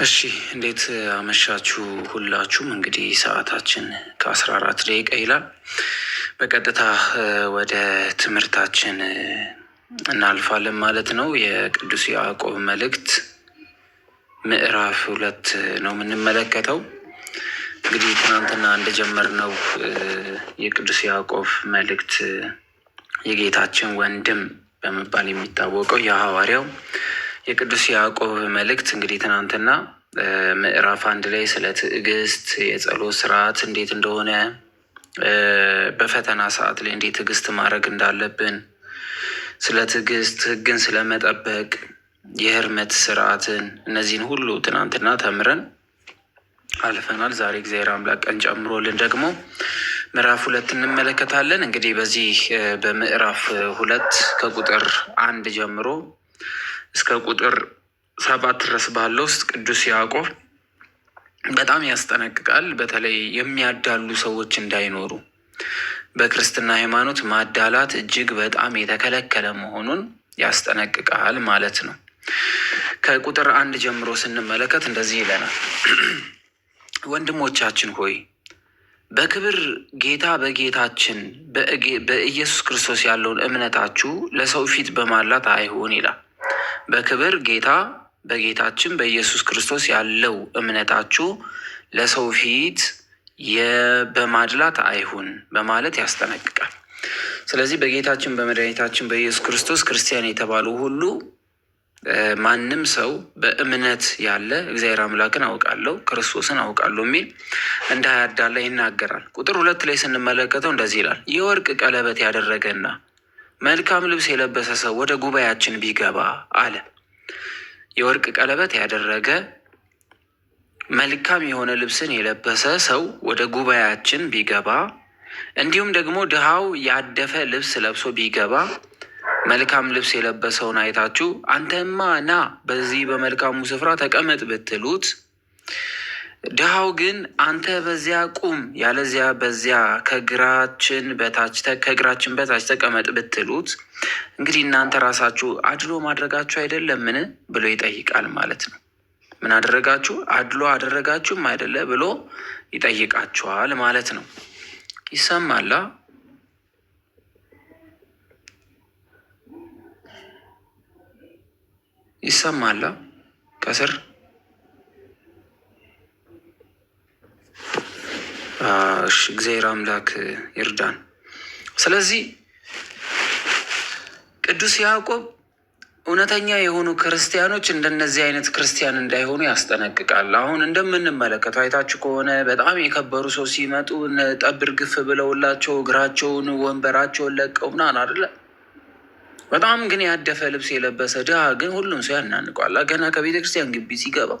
እሺ እንዴት አመሻችሁ ሁላችሁም። እንግዲህ ሰዓታችን ከ14 ደቂቃ ይላል። በቀጥታ ወደ ትምህርታችን እናልፋለን ማለት ነው። የቅዱስ ያዕቆብ መልእክት ምዕራፍ 2 ነው የምንመለከተው። እንግዲህ ትናንትና እንደጀመርነው የቅዱስ ያዕቆብ መልእክት የጌታችን ወንድም በመባል የሚታወቀው የሐዋርያው የቅዱስ ያዕቆብ መልእክት እንግዲህ ትናንትና ምዕራፍ 1 ላይ ስለ ትዕግስት የጸሎት ስርዓት እንዴት እንደሆነ፣ በፈተና ሰዓት ላይ እንዴት ትዕግስት ማድረግ እንዳለብን፣ ስለ ትዕግስት ሕግን ስለመጠበቅ የህርመት ስርዓትን፣ እነዚህን ሁሉ ትናንትና ተምረን አልፈናል። ዛሬ እግዚአብሔር አምላክ ቀን ጨምሮልን ደግሞ ምዕራፍ 2 እንመለከታለን። እንግዲህ በዚህ በምዕራፍ 2 ከቁጥር 1 ጀምሮ እስከ ቁጥር 7 ድረስ ባለው ውስጥ ቅዱስ ያዕቆብ በጣም ያስጠነቅቃል። በተለይ የሚያዳሉ ሰዎች እንዳይኖሩ፣ በክርስትና ሃይማኖት ማዳላት እጅግ በጣም የተከለከለ መሆኑን ያስጠነቅቃል ማለት ነው። ከቁጥር 1 ጀምሮ ስንመለከት እንደዚህ ይለናል። ወንድሞቻችን ሆይ በክብር ጌታ በጌታችን በኢየሱስ ክርስቶስ ያለውን እምነታችሁ ለሰው ፊት በማላት አይሁን ይላል። በክብር ጌታ በጌታችን በኢየሱስ ክርስቶስ ያለው እምነታችሁ ለሰው ፊት በማድላት አይሁን በማለት ያስጠነቅቃል። ስለዚህ በጌታችን በመድኃኒታችን በኢየሱስ ክርስቶስ ክርስቲያን የተባሉ ሁሉ ማንም ሰው በእምነት ያለ እግዚአብሔር አምላክን አውቃለሁ ክርስቶስን አውቃለሁ የሚል እንዳያዳላ ይናገራል። ቁጥር 2 ላይ ስንመለከተው እንደዚህ ይላል። የወርቅ ቀለበት ያደረገና መልካም ልብስ የለበሰ ሰው ወደ ጉባኤያችን ቢገባ አለ። የወርቅ ቀለበት ያደረገ መልካም የሆነ ልብስን የለበሰ ሰው ወደ ጉባኤያችን ቢገባ፣ እንዲሁም ደግሞ ድሃው ያደፈ ልብስ ለብሶ ቢገባ፣ መልካም ልብስ የለበሰውን አይታችሁ አንተማ ና በዚህ በመልካሙ ስፍራ ተቀመጥ ብትሉት፣ ድሃው ግን አንተ በዚያ ቁም ያለዚያ በዚያ ከእግራችን በታች ተቀመጥ ብትሉት፣ እንግዲህ እናንተ ራሳችሁ አድሎ ማድረጋችሁ አይደለምን ብሎ ይጠይቃል ማለት ነው። ምን አደረጋችሁ? አድሎ አደረጋችሁም አይደለ ብሎ ይጠይቃችኋል ማለት ነው። ይሰማላ? ይሰማላ? ከስር እግዚአብሔር አምላክ ይርዳን። ስለዚህ ቅዱስ ያዕቆብ እውነተኛ የሆኑ ክርስቲያኖች እንደነዚህ አይነት ክርስቲያን እንዳይሆኑ ያስጠነቅቃል። አሁን እንደምንመለከተው አይታችሁ ከሆነ በጣም የከበሩ ሰው ሲመጡ ጠብር ግፍ ብለውላቸው እግራቸውን ወንበራቸውን ለቀው ምናምን አይደለ። በጣም ግን ያደፈ ልብስ የለበሰ ድሃ ግን ሁሉም ሰው ያናንቀዋል። ገና ከቤተ ክርስቲያን ግቢ ሲገባ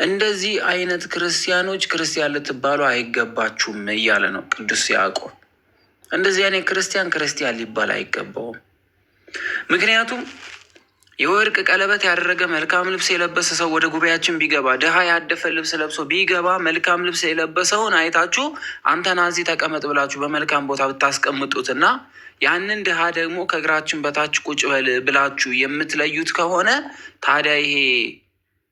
እንደዚህ አይነት ክርስቲያኖች ክርስቲያን ልትባሉ አይገባችሁም እያለ ነው ቅዱስ ያዕቆብ። እንደዚህ አይነት ክርስቲያን ሊባል አይገባውም። ምክንያቱም የወርቅ ቀለበት ያደረገ መልካም ልብስ የለበሰ ሰው ወደ ጉባኤያችን ቢገባ፣ ድሃ ያደፈ ልብስ ለብሶ ቢገባ፣ መልካም ልብስ የለበሰውን አይታችሁ አንተና እዚህ ተቀመጥ ብላችሁ በመልካም ቦታ ብታስቀምጡትና ያንን ድሃ ደግሞ ከእግራችን በታች ቁጭ በል ብላችሁ የምትለዩት ከሆነ ታዲያ ይሄ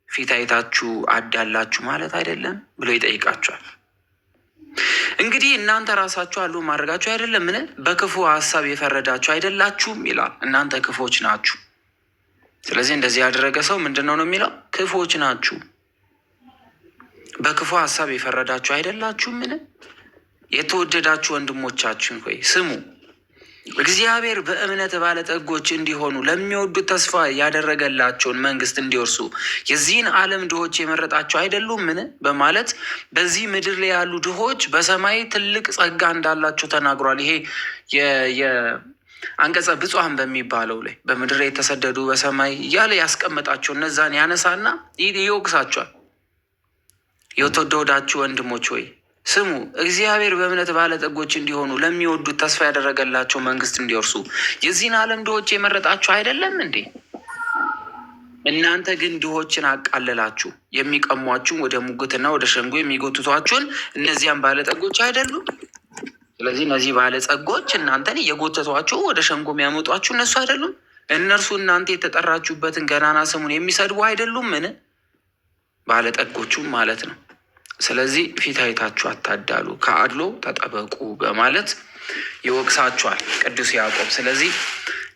ፊት አይታችሁ አዳላችሁ ማለት አይደለም ብሎ ይጠይቃችኋል። እንግዲህ እናንተ ራሳችሁ አሉ ማድረጋችሁ አይደለም ምን በክፉ ሀሳብ የፈረዳችሁ አይደላችሁም ይላል። እናንተ ክፎች ናችሁ። ስለዚህ እንደዚህ ያደረገ ሰው ምንድን ነው የሚለው? ክፎች ናችሁ፣ በክፉ ሀሳብ የፈረዳችሁ አይደላችሁም ምን? የተወደዳችሁ ወንድሞቻችን ሆይ ስሙ። እግዚአብሔር በእምነት ባለጠጎች እንዲሆኑ ለሚወዱት ተስፋ ያደረገላቸውን መንግስት እንዲወርሱ የዚህን ዓለም ድሆች የመረጣቸው አይደሉም ምን በማለት በዚህ ምድር ላይ ያሉ ድሆች በሰማይ ትልቅ ጸጋ እንዳላቸው ተናግሯል። ይሄ የአንቀጸ ብፁዓን በሚባለው ላይ በምድር ላይ የተሰደዱ በሰማይ እያለ ያስቀመጣቸው እነዛን ያነሳና ይወቅሳቸዋል። የተወደዳችሁ ወንድሞች ሆይ ስሙ። እግዚአብሔር በእምነት ባለጠጎች እንዲሆኑ ለሚወዱት ተስፋ ያደረገላቸው መንግስት እንዲወርሱ የዚህን ዓለም ድሆች የመረጣችሁ አይደለም እንዴ? እናንተ ግን ድሆችን አቃለላችሁ፣ የሚቀሟችሁን ወደ ሙግትና ወደ ሸንጎ የሚጎትቷችሁን እነዚያን ባለጠጎች አይደሉም? ስለዚህ እነዚህ ባለጸጎች እናንተን እየጎተቷችሁ ወደ ሸንጎ የሚያመጧችሁ እነሱ አይደሉም? እነርሱ እናንተ የተጠራችሁበትን ገናና ስሙን የሚሰድቡ አይደሉምን? ባለጠጎቹም ማለት ነው። ስለዚህ ፊት አይታችሁ አታዳሉ፣ ከአድሎ ተጠበቁ በማለት ይወቅሳችኋል ቅዱስ ያዕቆብ። ስለዚህ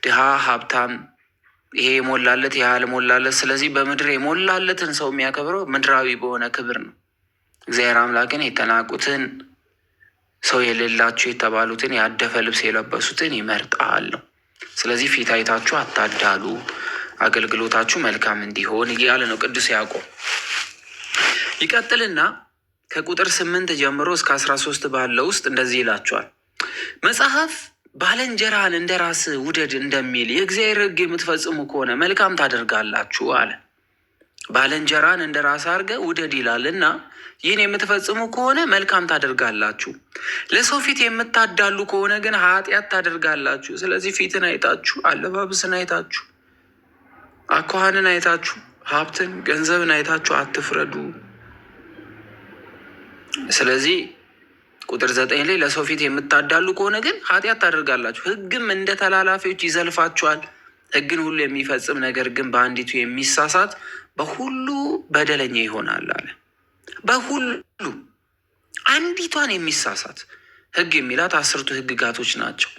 ድሃ ሀብታም፣ ይሄ የሞላለት ይህ ያልሞላለት፣ ስለዚህ በምድር የሞላለትን ሰው የሚያከብረው ምድራዊ በሆነ ክብር ነው። እግዚአብሔር አምላክን የተናቁትን፣ ሰው የሌላቸው የተባሉትን፣ ያደፈ ልብስ የለበሱትን ይመርጣል ነው። ስለዚህ ፊት አይታችሁ አታዳሉ፣ አገልግሎታችሁ መልካም እንዲሆን እያለ ነው ቅዱስ ያዕቆብ። ይቀጥልና ከቁጥር 8 ጀምሮ እስከ 13 ባለው ውስጥ እንደዚህ ይላቸዋል። መጽሐፍ ባልንጀራህን እንደ ራስህ ውደድ እንደሚል የእግዚአብሔር ሕግ የምትፈጽሙ ከሆነ መልካም ታደርጋላችሁ አለ። ባልንጀራን እንደ ራስህ አድርገህ ውደድ ይላል እና ይህን የምትፈጽሙ ከሆነ መልካም ታደርጋላችሁ። ለሰው ፊት የምታዳሉ ከሆነ ግን ኃጢአት ታደርጋላችሁ። ስለዚህ ፊትን አይታችሁ፣ አለባበስን አይታችሁ፣ አኳኋንን አይታችሁ፣ ሀብትን ገንዘብን አይታችሁ አትፍረዱ። ስለዚህ ቁጥር 9 ላይ ለሰው ፊት የምታዳሉ ከሆነ ግን ኃጢአት ታደርጋላችሁ። ሕግም እንደ ተላላፊዎች ይዘልፋችኋል። ሕግን ሁሉ የሚፈጽም ነገር ግን በአንዲቱ የሚሳሳት በሁሉ በደለኛ ይሆናል አለ። በሁሉ አንዲቷን የሚሳሳት ሕግ የሚላት 10ቱ ሕግጋቶች ናቸው።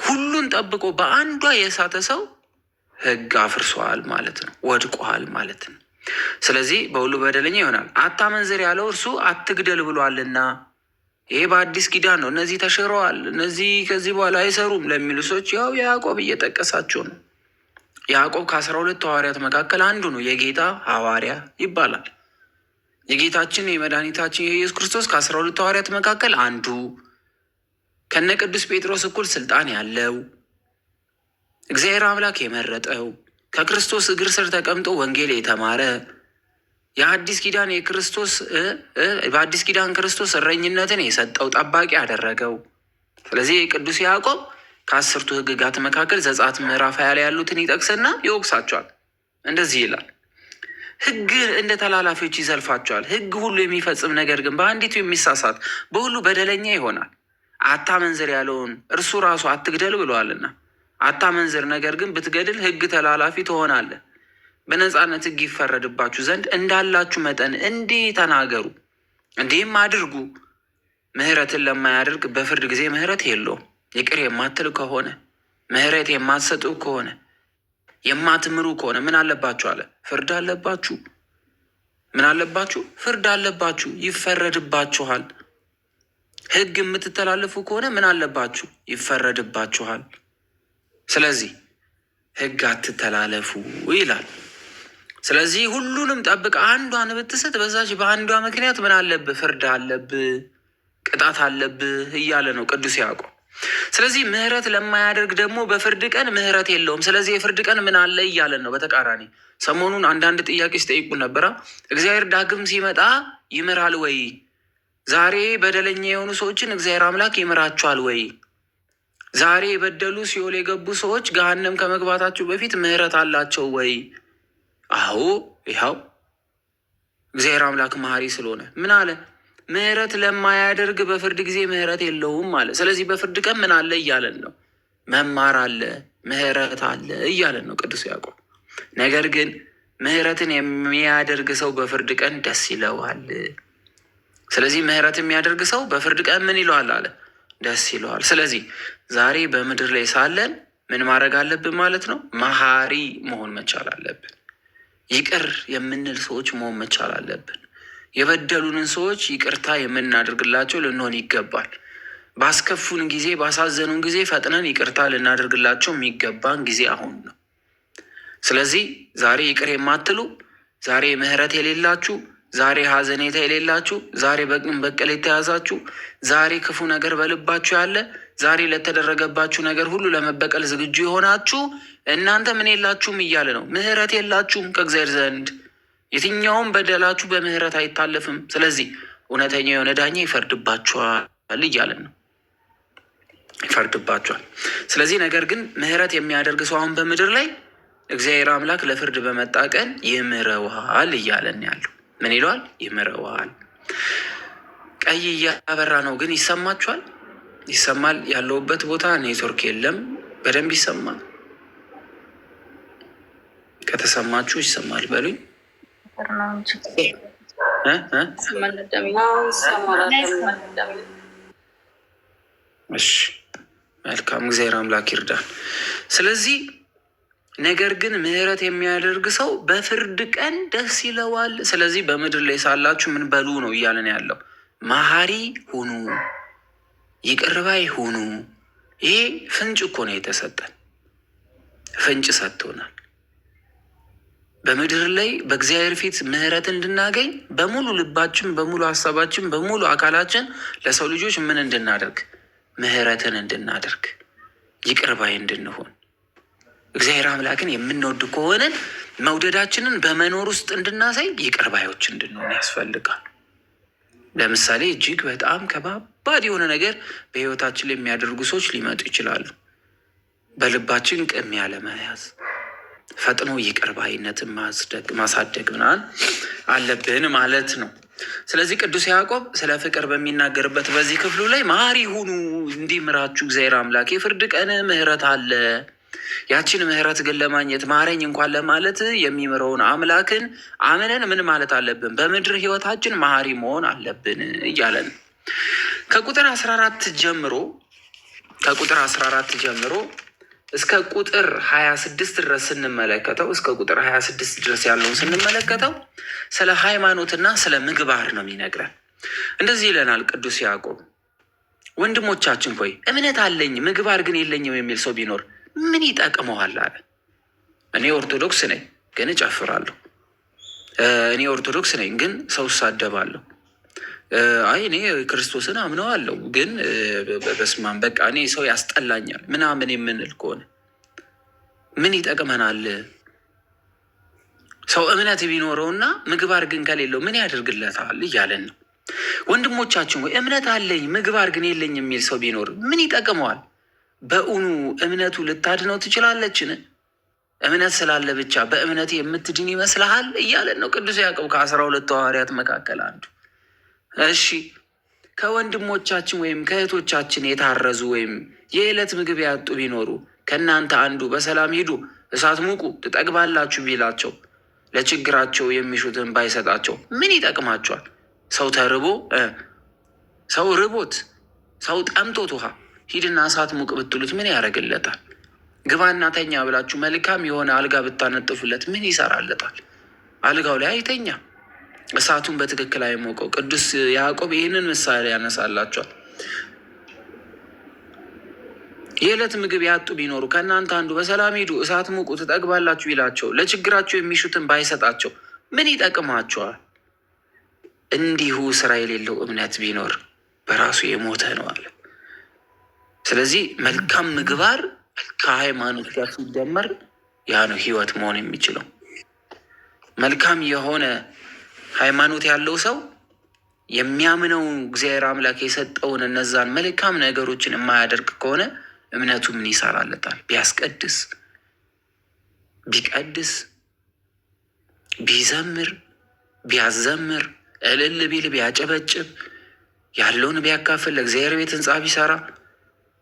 ሁሉን ጠብቆ በአንዷ የሳተ ሰው ሕግ አፍርሷል ማለት ነው፣ ወድቋል ማለት ነው። ስለዚህ በሁሉ በደለኛ ይሆናል። አታመንዝር ያለው እርሱ አትግደል ብሏልና። ይሄ በአዲስ ኪዳን ነው። እነዚህ ተሽረዋል፣ እነዚህ ከዚህ በኋላ አይሰሩም ለሚሉ ሰዎች ያው ያዕቆብ እየጠቀሳቸው ነው። ያዕቆብ ከ12 ሐዋርያት መካከል አንዱ ነው። የጌታ ሐዋርያ ይባላል። የጌታችን የመድኃኒታችን የኢየሱስ ክርስቶስ ከ12 ሐዋርያት መካከል አንዱ፣ ከነ ቅዱስ ጴጥሮስ እኩል ስልጣን ያለው፣ እግዚአብሔር አምላክ የመረጠው፣ ከክርስቶስ እግር ስር ተቀምጦ ወንጌል የተማረ፣ የአዲስ ኪዳን የክርስቶስ በአዲስ ኪዳን ክርስቶስ እረኝነትን የሰጠው ጠባቂ ያደረገው። ስለዚህ ቅዱስ ያዕቆብ ከ10ቱ ሕግጋት መካከል ዘጸአት ምዕራፍ 20 ላይ ያሉትን ይጠቅስና ይወቅሳቸዋል። እንደዚህ ይላል፣ ሕግ እንደ ተላላፊዎች ይዘልፋቸዋል። ሕግ ሁሉ የሚፈጽም ነገር ግን በአንዲቱ የሚሳሳት በሁሉ በደለኛ ይሆናል። አታመንዝር ያለውን እርሱ ራሱ አትግደል ብለዋልና። አታመንዝር፣ ነገር ግን ብትገድል ሕግ ተላላፊ ትሆናለህ። በነፃነት ሕግ ይፈረድባችሁ ዘንድ እንዳላችሁ መጠን እንዲህ ተናገሩ፣ እንዲህም አድርጉ። ምሕረትን ለማያደርግ በፍርድ ጊዜ ምሕረት የለውም። ይቅር የማትል ከሆነ፣ ምሕረት የማትሰጡ ከሆነ፣ የማትምሩ ከሆነ ምን አለባችሁ አለ? ፍርድ አለባችሁ። ምን አለባችሁ? ፍርድ አለባችሁ፣ ይፈረድባችኋል። ሕግ የምትተላለፉ ከሆነ ምን አለባችሁ? ይፈረድባችኋል። ስለዚህ ሕግ አትተላለፉ ይላል። ስለዚህ ሁሉንም ጠብቅ፣ አንዷን ብትስት በዛች በአንዷ ምክንያት ምን አለብህ? ፍርድ አለብህ፣ ቅጣት አለብህ እያለ ነው ቅዱስ ያዕቆብ። ስለዚህ ምሕረት ለማያደርግ ደግሞ በፍርድ ቀን ምሕረት የለውም። ስለዚህ የፍርድ ቀን ምን አለ እያለን ነው። በተቃራኒ ሰሞኑን አንዳንድ ጥያቄ ሲጠይቁ ነበራ። እግዚአብሔር ዳግም ሲመጣ ይምራል ወይ? ዛሬ በደለኛ የሆኑ ሰዎችን እግዚአብሔር አምላክ ይምራቸዋል ወይ? ዛሬ የበደሉ ሲኦል የገቡ ሰዎች ገሃነም ከመግባታቸው በፊት ምሕረት አላቸው ወይ? አዎ፣ ይኸው እግዚአብሔር አምላክ መሐሪ ስለሆነ ምን አለ? ምሕረት ለማያደርግ በፍርድ ጊዜ ምሕረት የለውም አለ። ስለዚህ በፍርድ ቀን ምን አለ እያለን ነው? መማር አለ፣ ምሕረት አለ እያለን ነው ቅዱስ ያዕቆብ። ነገር ግን ምሕረትን የሚያደርግ ሰው በፍርድ ቀን ደስ ይለዋል። ስለዚህ ምሕረት የሚያደርግ ሰው በፍርድ ቀን ምን ይለዋል አለ? ደስ ይለዋል። ስለዚህ ዛሬ በምድር ላይ ሳለን ምን ማድረግ አለብን ማለት ነው? መሐሪ መሆን መቻል አለብን። ይቅር የምንል ሰዎች መሆን መቻል አለብን። የበደሉንን ሰዎች ይቅርታ የምናደርግላቸው ልንሆን ይገባል። ባስከፉን ጊዜ፣ ባሳዘኑን ጊዜ ፈጥነን ይቅርታ ልናደርግላቸው የሚገባን ጊዜ አሁን ነው። ስለዚህ ዛሬ ይቅር የማትሉ፣ ዛሬ ምሕረት የሌላችሁ፣ ዛሬ ሐዘኔታ የሌላችሁ፣ ዛሬ በቂም በቀል የተያዛችሁ፣ ዛሬ ክፉ ነገር በልባችሁ ያለ፣ ዛሬ ለተደረገባችሁ ነገር ሁሉ ለመበቀል ዝግጁ የሆናችሁ እናንተ ምን የላችሁም እያለ ነው። ምሕረት የላችሁም ከእግዚአብሔር ዘንድ። የትኛውም በደላችሁ በምሕረት አይታለፍም። ስለዚህ እውነተኛ የሆነ ዳኛ ይፈርድባችኋል እያለን ነው። ይፈርድባችኋል። ስለዚህ ነገር ግን ምሕረት የሚያደርግ ሰው አሁን በምድር ላይ እግዚአብሔር አምላክ ለፍርድ በመጣ ቀን ይምረዋል እያለን ያለው። ምን ይለዋል? ይምረዋል። ቀይ እያበራ ነው፣ ግን ይሰማችኋል? ይሰማል? ያለውበት ቦታ ኔትወርክ የለም፣ በደንብ ይሰማል። ከተሰማችሁ ይሰማል በሉኝ። እሺ መልካም፣ እግዚአብሔር አምላክ ይርዳን። ስለዚህ ነገር ግን ምሕረት የሚያደርግ ሰው በፍርድ ቀን ደስ ይለዋል። ስለዚህ በምድር ላይ ሳላችሁ ምን በሉ ነው እያለን ያለው? መሐሪ ሁኑ፣ ይቅር ባይ ሁኑ። ይሄ ፍንጭ እኮ ነው የተሰጠን፣ ፍንጭ ሰጥቶናል። በምድር ላይ በእግዚአብሔር ፊት ምሕረት እንድናገኝ በሙሉ ልባችን፣ በሙሉ ሀሳባችን፣ በሙሉ አካላችን ለሰው ልጆች ምን እንድናደርግ? ምሕረትን እንድናደርግ፣ ይቅር ባይ እንድንሆን፣ እግዚአብሔር አምላክን የምንወድ ከሆነን መውደዳችንን በመኖር ውስጥ እንድናሳይ ይቅር ባዮች እንድንሆን ያስፈልጋል። ለምሳሌ እጅግ በጣም ከባድ የሆነ ነገር በሕይወታችን ላይ የሚያደርጉ ሰዎች ሊመጡ ይችላሉ። በልባችን ቅም ያለ መያዝ፣ ፈጥኖ ይቅር ባይነትን ማሳደግ ምናምን አለብን ማለት ነው። ስለዚህ ቅዱስ ያዕቆብ ስለ ፍቅር በሚናገርበት በዚህ ክፍሉ ላይ መሐሪ ሁኑ እንዲምራችሁ እግዚአብሔር አምላክ፣ የፍርድ ቀን ምሕረት አለ። ያችን ምሕረት ግን ለማግኘት ማረኝ እንኳን ለማለት የሚምረውን አምላክን አምነን ምን ማለት አለብን? በምድር ህይወታችን መሐሪ መሆን አለብን እያለን ከቁጥር 14 ጀምሮ እስከ ቁጥር 26 ድረስ ስንመለከተው እስከ ቁጥር 26 ድረስ ያለውን ስንመለከተው ስለ ሃይማኖትና ስለ ምግባር ነው የሚነግረን። እንደዚህ ይለናል ቅዱስ ያዕቆብ፣ ወንድሞቻችን ሆይ እምነት አለኝ ምግባር ግን የለኝም የሚል ሰው ቢኖር ምን ይጠቅመዋል አለ። እኔ ኦርቶዶክስ ነኝ ግን እጨፍራለሁ። እኔ ኦርቶዶክስ ነኝ ግን ሰው እሳደባለሁ። አይ እኔ ክርስቶስን አምነዋለሁ ግን በስማም በቃ እኔ ሰው ያስጠላኛል ምናምን የምንል ከሆነ ምን ይጠቅመናል? ሰው እምነት ቢኖረውና ምግባር ግን ከሌለው ምን ያደርግለታል እያለን ነው። ወንድሞቻችን ወይ እምነት አለኝ ምግባር ግን የለኝ የሚል ሰው ቢኖር ምን ይጠቅመዋል? በእውኑ እምነቱ ልታድነው ትችላለችን? እምነት ስላለ ብቻ በእምነት የምትድን ይመስልሃል እያለን ነው ቅዱስ ያዕቆብ ከ12 ሐዋርያት መካከል አንዱ። እሺ ከወንድሞቻችን ወይም ከእህቶቻችን የታረዙ ወይም የዕለት ምግብ ያጡ ቢኖሩ ከእናንተ አንዱ በሰላም ሂዱ፣ እሳት ሙቁ፣ ትጠግባላችሁ ቢላቸው ለችግራቸው የሚሹትን ባይሰጣቸው ምን ይጠቅማቸዋል? ሰው ተርቦ ሰው ርቦት ሰው ጠምቶት ውሃ ሂድና እሳት ሙቅ ብትሉት ምን ያደርግለታል? ግባና ተኛ ብላችሁ መልካም የሆነ አልጋ ብታነጥፉለት ምን ይሰራለታል? አልጋው ላይ አይተኛ፣ እሳቱን በትክክል አይሞቀው። ቅዱስ ያዕቆብ ይህንን ምሳሌ ያነሳላቸዋል። የዕለት ምግብ ያጡ ቢኖሩ ከእናንተ አንዱ በሰላም ሂዱ እሳት ሙቁ ትጠግባላችሁ ቢላቸው ለችግራቸው የሚሹትን ባይሰጣቸው ምን ይጠቅማቸዋል? እንዲሁ ስራ የሌለው እምነት ቢኖር በራሱ የሞተ ነው አለ። ስለዚህ መልካም ምግባር ከሃይማኖት ጋር ሲደመር ያ ነው ህይወት መሆን የሚችለው። መልካም የሆነ ሃይማኖት ያለው ሰው የሚያምነው እግዚአብሔር አምላክ የሰጠውን እነዛን መልካም ነገሮችን የማያደርግ ከሆነ እምነቱ ምን ይሰራለታል? ቢያስቀድስ፣ ቢቀድስ፣ ቢዘምር፣ ቢያዘምር፣ እልል ቢል፣ ቢያጨበጭብ፣ ያለውን ቢያካፍል፣ ለእግዚአብሔር ቤት ህንፃ ቢሰራ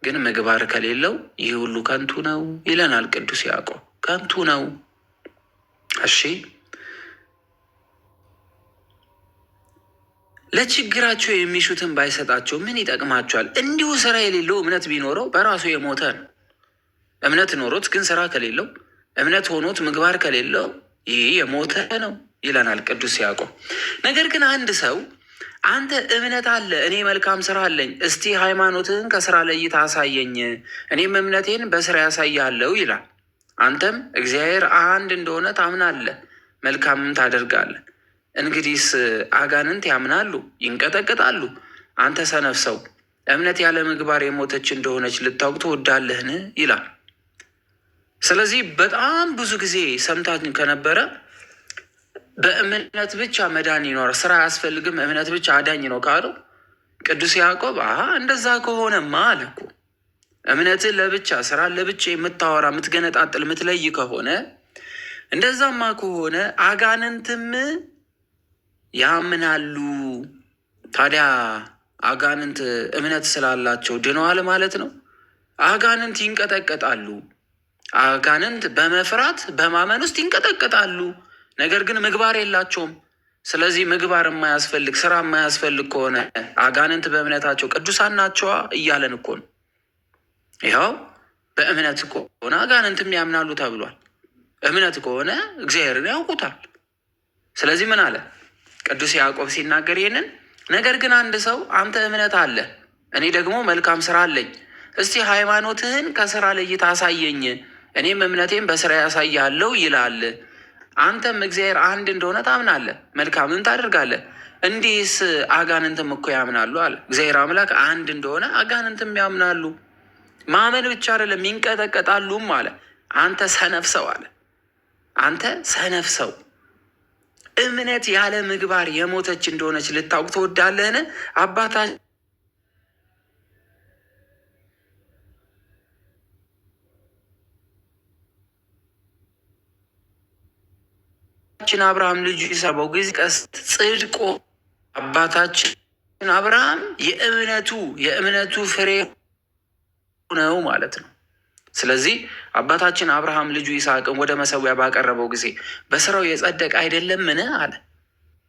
ግን ምግባር ከሌለው ይህ ሁሉ ከንቱ ነው ይለናል ቅዱስ ያዕቆብ። ከንቱ ነው። እሺ ለችግራቸው የሚሹትን ባይሰጣቸው ምን ይጠቅማቸዋል? እንዲሁ ስራ የሌለው እምነት ቢኖረው በራሱ የሞተ ነው። እምነት ኖሮት ግን ስራ ከሌለው፣ እምነት ሆኖት ምግባር ከሌለው ይህ የሞተ ነው ይለናል ቅዱስ ያዕቆብ። ነገር ግን አንድ ሰው አንተ እምነት አለ እኔ መልካም ስራ አለኝ፣ እስቲ ሃይማኖትህን ከስራ ለይተህ አሳየኝ፣ እኔም እምነቴን በስራ ያሳያለሁ ይላል። አንተም እግዚአብሔር አንድ እንደሆነ ታምናለህ፣ መልካምም ታደርጋለህ። እንግዲህስ አጋንንት ያምናሉ ይንቀጠቅጣሉ። አንተ ሰነፍ ሰው እምነት ያለ ምግባር የሞተች እንደሆነች ልታውቅ ትወዳለህን? ይላል። ስለዚህ በጣም ብዙ ጊዜ ሰምታችን ከነበረ በእምነት ብቻ መዳን ይኖራል፣ ስራ አያስፈልግም፣ እምነት ብቻ አዳኝ ነው ካለው ቅዱስ ያዕቆብ እንደዛ ከሆነማ አለ እኮ እምነትን ለብቻ ስራ ለብቻ የምታወራ የምትገነጣጥል የምትለይ ከሆነ እንደዛማ ከሆነ አጋንንትም ያምናሉ። ታዲያ አጋንንት እምነት ስላላቸው ድነዋል ማለት ነው? አጋንንት ይንቀጠቀጣሉ። አጋንንት በመፍራት በማመን ውስጥ ይንቀጠቀጣሉ፣ ነገር ግን ምግባር የላቸውም። ስለዚህ ምግባር የማያስፈልግ ስራ የማያስፈልግ ከሆነ አጋንንት በእምነታቸው ቅዱሳን ናቸዋ እያለን እኮ ነው። ይኸው በእምነት ከሆነ አጋንንትም ያምናሉ ተብሏል። እምነት ከሆነ እግዚአብሔርን ያውቁታል። ስለዚህ ምን አለ ቅዱስ ያዕቆብ ሲናገር ይህንን፣ ነገር ግን አንድ ሰው አንተ እምነት አለ፣ እኔ ደግሞ መልካም ስራ አለኝ፣ እስቲ ሃይማኖትህን ከስራ ለይተህ አሳየኝ፣ እኔም እምነቴን በስራ ያሳያለሁ ይላል። አንተም እግዚአብሔር አንድ እንደሆነ ታምናለህ፣ መልካምን ታደርጋለህ፣ እንዲህስ አጋንንትም እኮ ያምናሉ አለ። እግዚአብሔር አምላክ አንድ እንደሆነ አጋንንትም ያምናሉ። ማመን ብቻ አይደለም ይንቀጠቀጣሉም አለ። አንተ ሰነፍ ሰው አለ። አንተ ሰነፍ ሰው እምነት ያለ ምግባር የሞተች እንደሆነች ልታውቅ ትወዳለህን? አባታችን አብርሃም ልጁ ይሰበው ጊዜ ቀስት ጽድቆ አባታችን አብርሃም የእምነቱ ፍሬ ነው ማለት ነው። ስለዚህ አባታችን አብርሃም ልጁ ይስሐቅን ወደ መሰዊያ ባቀረበው ጊዜ በስራው የጸደቀ አይደለምን አለ።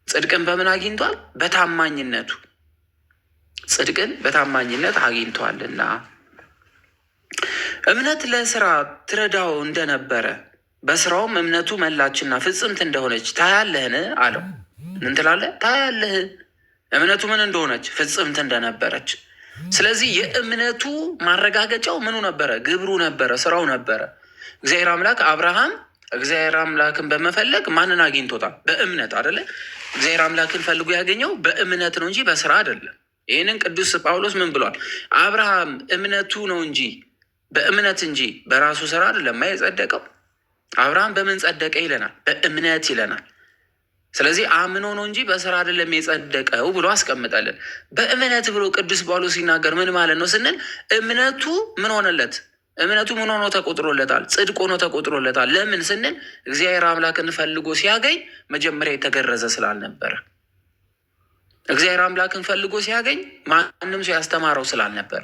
ጽድቅን በምን አግኝቷል? በታማኝነቱ ጽድቅን በታማኝነት አግኝቷልና። እምነት ለስራ ትረዳው እንደነበረ በስራውም እምነቱ መላችና ፍጽምት እንደሆነች ታያለህን አለው። ምን ትላለህ? ታያለህ እምነቱ ምን እንደሆነች ፍጽምት እንደነበረች። ስለዚህ የእምነቱ ማረጋገጫው ምኑ ነበረ? ግብሩ ነበረ፣ ስራው ነበረ። እግዚአብሔር አምላክ አብርሃም እግዚአብሔር አምላክን በመፈለግ ማንን አግኝቶታል? በእምነት አደለ? እግዚአብሔር አምላክን ፈልጎ ያገኘው በእምነት ነው እንጂ በስራ አይደለም። ይህንን ቅዱስ ጳውሎስ ምን ብሏል? አብርሃም እምነቱ ነው እንጂ በእምነት እንጂ በራሱ ስራ አይደለም የጸደቀው። አብርሃም በምን ጸደቀ ይለናል? በእምነት ይለናል። ስለዚህ አምኖ ነው እንጂ በስራ አይደለም የጸደቀው ብሎ አስቀምጠልን። በእምነት ብሎ ቅዱስ ጳውሎስ ሲናገር ምን ማለት ነው ስንል እምነቱ ምን ሆነለት? እምነቱ ምን ሆኖ ተቆጥሮለታል? ጽድቅ ሆኖ ተቆጥሮለታል። ለምን ስንል እግዚአብሔር አምላክን ፈልጎ ሲያገኝ መጀመሪያ የተገረዘ ስላልነበረ፣ እግዚአብሔር አምላክን ፈልጎ ሲያገኝ ማንም ሰው ያስተማረው ስላልነበረ።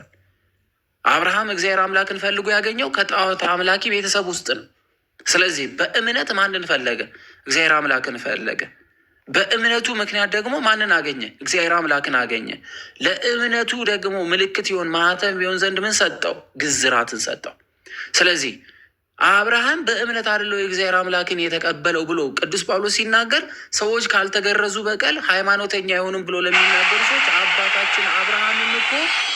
አብርሃም እግዚአብሔር አምላክን ፈልጎ ያገኘው ከጣዖት አምላኪ ቤተሰብ ውስጥ ነው። ስለዚህ በእምነት ማንን ፈለገ? እግዚአብሔር አምላክን ፈለገ። በእምነቱ ምክንያት ደግሞ ማንን አገኘ? እግዚአብሔር አምላክን አገኘ። ለእምነቱ ደግሞ ምልክት ይሆን ማህተም ቢሆን ዘንድ ምን ሰጠው? ግዝራትን ሰጠው። ስለዚህ አብርሃም በእምነት አይደለው የእግዚአብሔር አምላክን የተቀበለው ብሎ ቅዱስ ጳውሎስ ሲናገር ሰዎች ካልተገረዙ በቀል ሃይማኖተኛ አይሆንም ብሎ ለሚናገሩ ሰዎች አባታችን አብርሃምም እኮ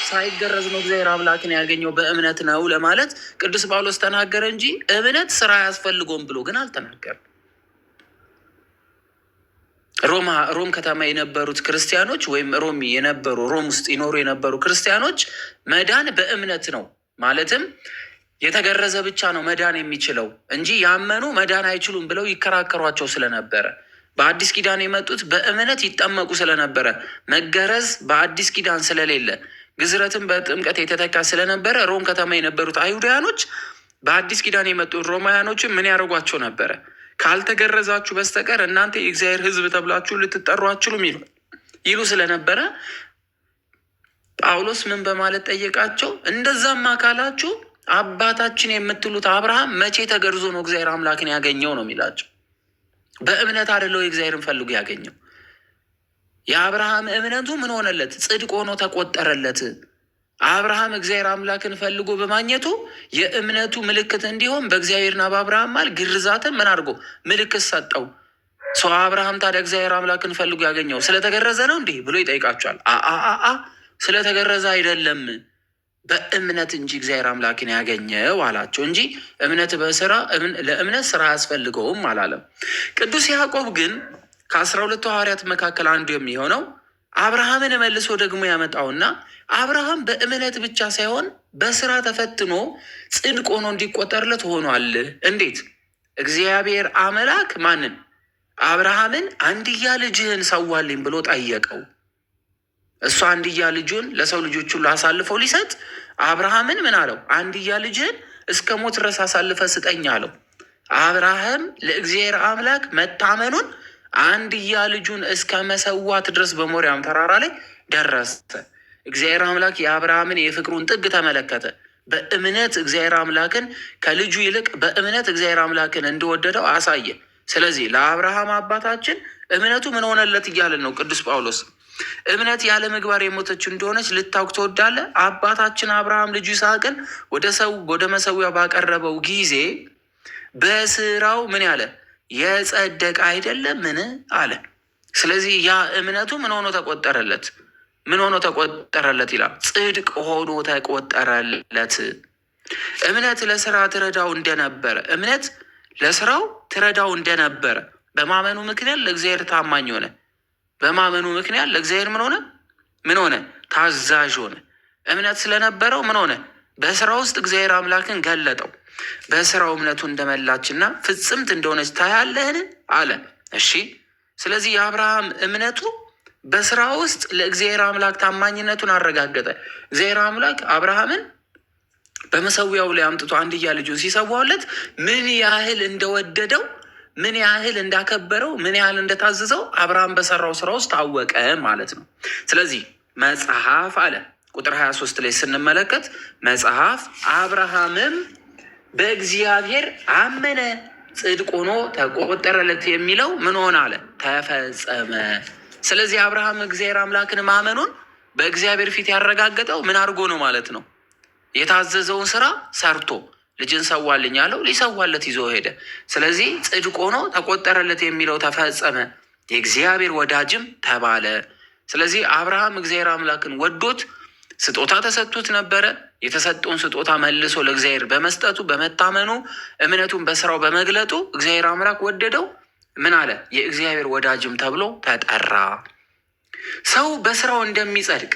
ሳይገረዝ ነው እግዚአብሔር አምላክን ያገኘው በእምነት ነው ለማለት ቅዱስ ጳውሎስ ተናገረ እንጂ እምነት ስራ አያስፈልገውም ብሎ ግን አልተናገርም። ሮም ከተማ የነበሩት ክርስቲያኖች ወይም ሮም ውስጥ ይኖሩ የነበሩ ክርስቲያኖች መዳን በእምነት ነው ማለትም የተገረዘ ብቻ ነው መዳን የሚችለው እንጂ ያመኑ መዳን አይችሉም ብለው ይከራከሯቸው ስለነበረ በአዲስ ኪዳን የመጡት በእምነት ይጠመቁ ስለነበረ መገረዝ በአዲስ ኪዳን ስለሌለ ግዝረትን በጥምቀት የተተካ ስለነበረ ሮም ከተማ የነበሩት አይሁዳውያኖች በአዲስ ኪዳን የመጡት ሮማውያኖችን ምን ያደርጓቸው ነበረ? ካልተገረዛችሁ በስተቀር እናንተ የእግዚአብሔር ሕዝብ ተብላችሁ ልትጠሩ አትችሉም ይሉ ስለነበረ ጳውሎስ ምን በማለት ጠየቃቸው? እንደዛም አካላችሁ አባታችን የምትሉት አብርሃም መቼ ተገርዞ ነው እግዚአብሔር አምላክን ያገኘው ነው የሚላቸው። በእምነት አይደለው የእግዚአብሔርን ፈልጉ ያገኘው። የአብርሃም እምነቱ ምን ሆነለት? ጽድቅ ሆኖ ተቆጠረለት። አብርሃም እግዚአብሔር አምላክን ፈልጎ በማግኘቱ የእምነቱ ምልክት እንዲሆን በእግዚአብሔርና በአብርሃም ማል ግርዛትን ምን አድርጎ ምልክት ሰጠው። ሰው አብርሃም ታዲያ እግዚአብሔር አምላክን ፈልጎ ያገኘው ስለተገረዘ ነው እንዲህ ብሎ ይጠይቃቸዋል። ስለተገረዘ አይደለም በእምነት እንጂ እግዚአብሔር አምላክን ያገኘው አላቸው እንጂ እምነት ለእምነት ስራ አያስፈልገውም አላለም። ቅዱስ ያዕቆብ ግን ከ12 ሐዋርያት መካከል አንዱ የሚሆነው አብርሃምን መልሶ ደግሞ ያመጣውና አብርሃም በእምነት ብቻ ሳይሆን በስራ ተፈትኖ ጽድቅ ሆኖ እንዲቆጠርለት ሆኗል። እንዴት? እግዚአብሔር አምላክ ማንን? አብርሃምን አንድያ ልጅህን ሰዋልኝ ብሎ ጠየቀው። እሱ አንድያ ልጁን ለሰው ልጆች ሁሉ አሳልፈው ሊሰጥ አብርሃምን ምን አለው? አንድያ ልጅህን እስከ ሞት ድረስ አሳልፈ ስጠኝ አለው። አብርሃም ለእግዚአብሔር አምላክ መታመኑን አንድያ ልጁን እስከ መሰዋት ድረስ በሞሪያም ተራራ ላይ ደረሰ። እግዚአብሔር አምላክ የአብርሃምን የፍቅሩን ጥግ ተመለከተ። በእምነት እግዚአብሔር አምላክን ከልጁ ይልቅ በእምነት እግዚአብሔር አምላክን እንደወደደው አሳየ። ስለዚህ ለአብርሃም አባታችን እምነቱ ምን ሆነለት እያለን ነው ቅዱስ ጳውሎስ። እምነት ያለ ምግባር የሞተች እንደሆነች ልታውቅ ትወዳለህ? አባታችን አብርሃም ልጁ ይስሐቅን ወደ መሰዊያው ባቀረበው ጊዜ በስራው ምን ያለ የጸደቀ አይደለምን አለ። ስለዚህ ያ እምነቱ ምን ሆኖ ተቆጠረለት? ምን ሆኖ ተቆጠረለት ይላል? ጽድቅ ሆኖ ተቆጠረለት። እምነት ለስራ ትረዳው እንደነበረ እምነት ለስራው ትረዳው እንደነበረ በማመኑ ምክንያት ለእግዚአብሔር ታማኝ ሆነ። በማመኑ ምክንያት ለእግዚአብሔር ምን ሆነ? ታዛዥ ሆነ። እምነት ስለነበረው ምን ሆነ? በስራ ውስጥ እግዚአብሔር አምላክን ገለጠው። በስራው እምነቱ እንደመላችና ፍጽምት እንደሆነች ታያለህን አለ። እሺ፣ ስለዚህ የአብርሃም እምነቱ በስራ ውስጥ ለእግዚአብሔር አምላክ ታማኝነቱን አረጋገጠ። እግዚአብሔር አምላክ አብርሃምን በመሰዊያው ላይ አምጥቶ አንድያ ልጁን ሲሰዋለት ምን ያህል እንደወደደው፣ ምን ያህል እንዳከበረው፣ ምን ያህል እንደታዘዘው አብርሃም በሰራው ስራ ውስጥ ታወቀ ማለት ነው። ስለዚህ መጽሐፍ አለ ቁጥር 23 ላይ ስንመለከት መጽሐፍ አብርሃምም በእግዚአብሔር አመነ ጽድቅ ሆኖ ተቆጠረለት የሚለው ምን ሆነ አለ? ተፈጸመ። ስለዚህ አብርሃም እግዚአብሔር አምላክን ማመኑን በእግዚአብሔር ፊት ያረጋገጠው ምን አድርጎ ነው ማለት ነው? የታዘዘውን ስራ ሰርቶ ልጅን ሰዋልኝ ያለው ሊሰዋለት ይዞ ሄደ። ስለዚህ ጽድቅ ሆኖ ተቆጠረለት የሚለው ተፈጸመ፣ የእግዚአብሔር ወዳጅም ተባለ። ስለዚህ አብርሃም እግዚአብሔር አምላክን ወዶት ስጦታ ተሰጥቶት ነበረ። የተሰጠውን ስጦታ መልሶ ለእግዚአብሔር በመስጠቱ በመታመኑ እምነቱን በስራው በመግለጡ እግዚአብሔር አምላክ ወደደው። ምን አለ? የእግዚአብሔር ወዳጅም ተብሎ ተጠራ። ሰው በስራው እንደሚጸድቅ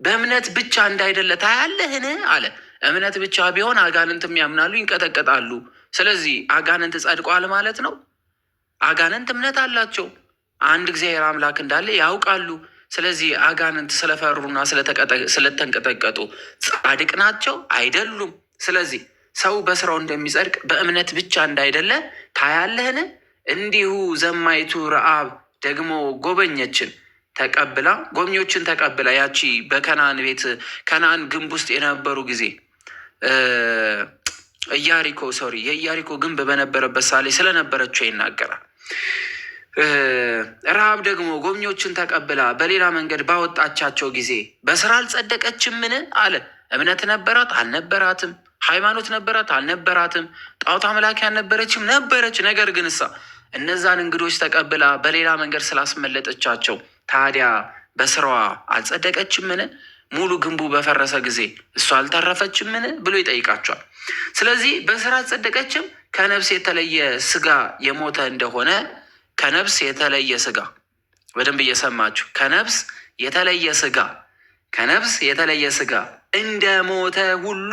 በእምነት ብቻ እንዳይደለ ታያለህን አለ። እምነት ብቻ ቢሆን አጋንንትም ያምናሉ፣ ይንቀጠቀጣሉ። ስለዚህ አጋንንት ጸድቋል ማለት ነው። አጋንንት እምነት አላቸው፣ አንድ እግዚአብሔር አምላክ እንዳለ ያውቃሉ። ስለዚህ አጋንንት ስለፈሩና ስለተንቀጠቀጡ ጻድቅ ናቸው አይደሉም። ስለዚህ ሰው በስራው እንደሚጸድቅ በእምነት ብቻ እንዳይደለ ታያለህን? እንዲሁ ዘማይቱ ረአብ ደግሞ ጎብኚዎችን ተቀብላ ያቺ በከናን ቤት ከናን ግንብ ውስጥ የነበሩ ጊዜ የኢያሪኮ ግንብ በነበረበት ሳሌ ስለነበረችው ይናገራል። ረሃብ ደግሞ ጎብኚዎችን ተቀብላ በሌላ መንገድ ባወጣቻቸው ጊዜ በስራ አልጸደቀችምን አለ። እምነት ነበራት አልነበራትም? ሃይማኖት ነበራት አልነበራትም? ጣዖት አምላኪ አልነበረችም? ነበረች። ነገር ግን እነዛን እንግዶች ተቀብላ በሌላ መንገድ ስላስመለጠቻቸው ታዲያ በስራዋ አልጸደቀችምን? ሙሉ ግንቡ በፈረሰ ጊዜ እሷ አልተረፈችምን ብሎ ይጠይቃቸዋል። ስለዚህ በስራ አልጸደቀችም። ከነፍስ የተለየ ስጋ የሞተ እንደሆነ ከነፍስ የተለየ ስጋ፣ በደንብ እየሰማችሁ፣ ከነፍስ የተለየ ስጋ እንደ ሞተ ሁሉ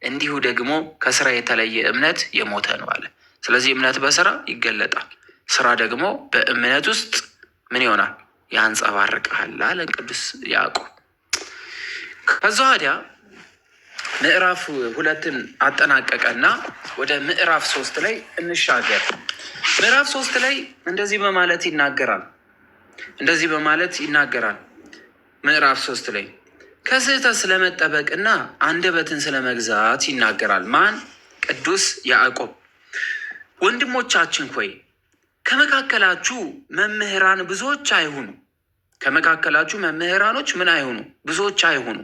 እንዲሁ ደግሞ ከስራ የተለየ እምነት የሞተ ነው አለ። ስለዚህ እምነት በስራ ይገለጣል፣ ስራ ደግሞ በእምነት ውስጥ ምን ይሆናል? ያንጸባርቃል አለን ቅዱስ ያዕቆብ። ከዛ ወዲያ ምዕራፍ 2 አጠናቀቀና ወደ ምዕራፍ 3 ላይ እንሻገር። ምዕራፍ 3 ላይ እንደዚህ በማለት ይናገራል። ምዕራፍ 3 ላይ ከስህተት ስለመጠበቅና አንደበትን ስለመግዛት ይናገራል። ማን? ቅዱስ ያዕቆብ። ወንድሞቻችን ሆይ ከመካከላችሁ መምህራን ብዙዎች አይሁኑ። ከመካከላችሁ መምህራኖች ምን አይሁኑ? ብዙዎች አይሁኑ።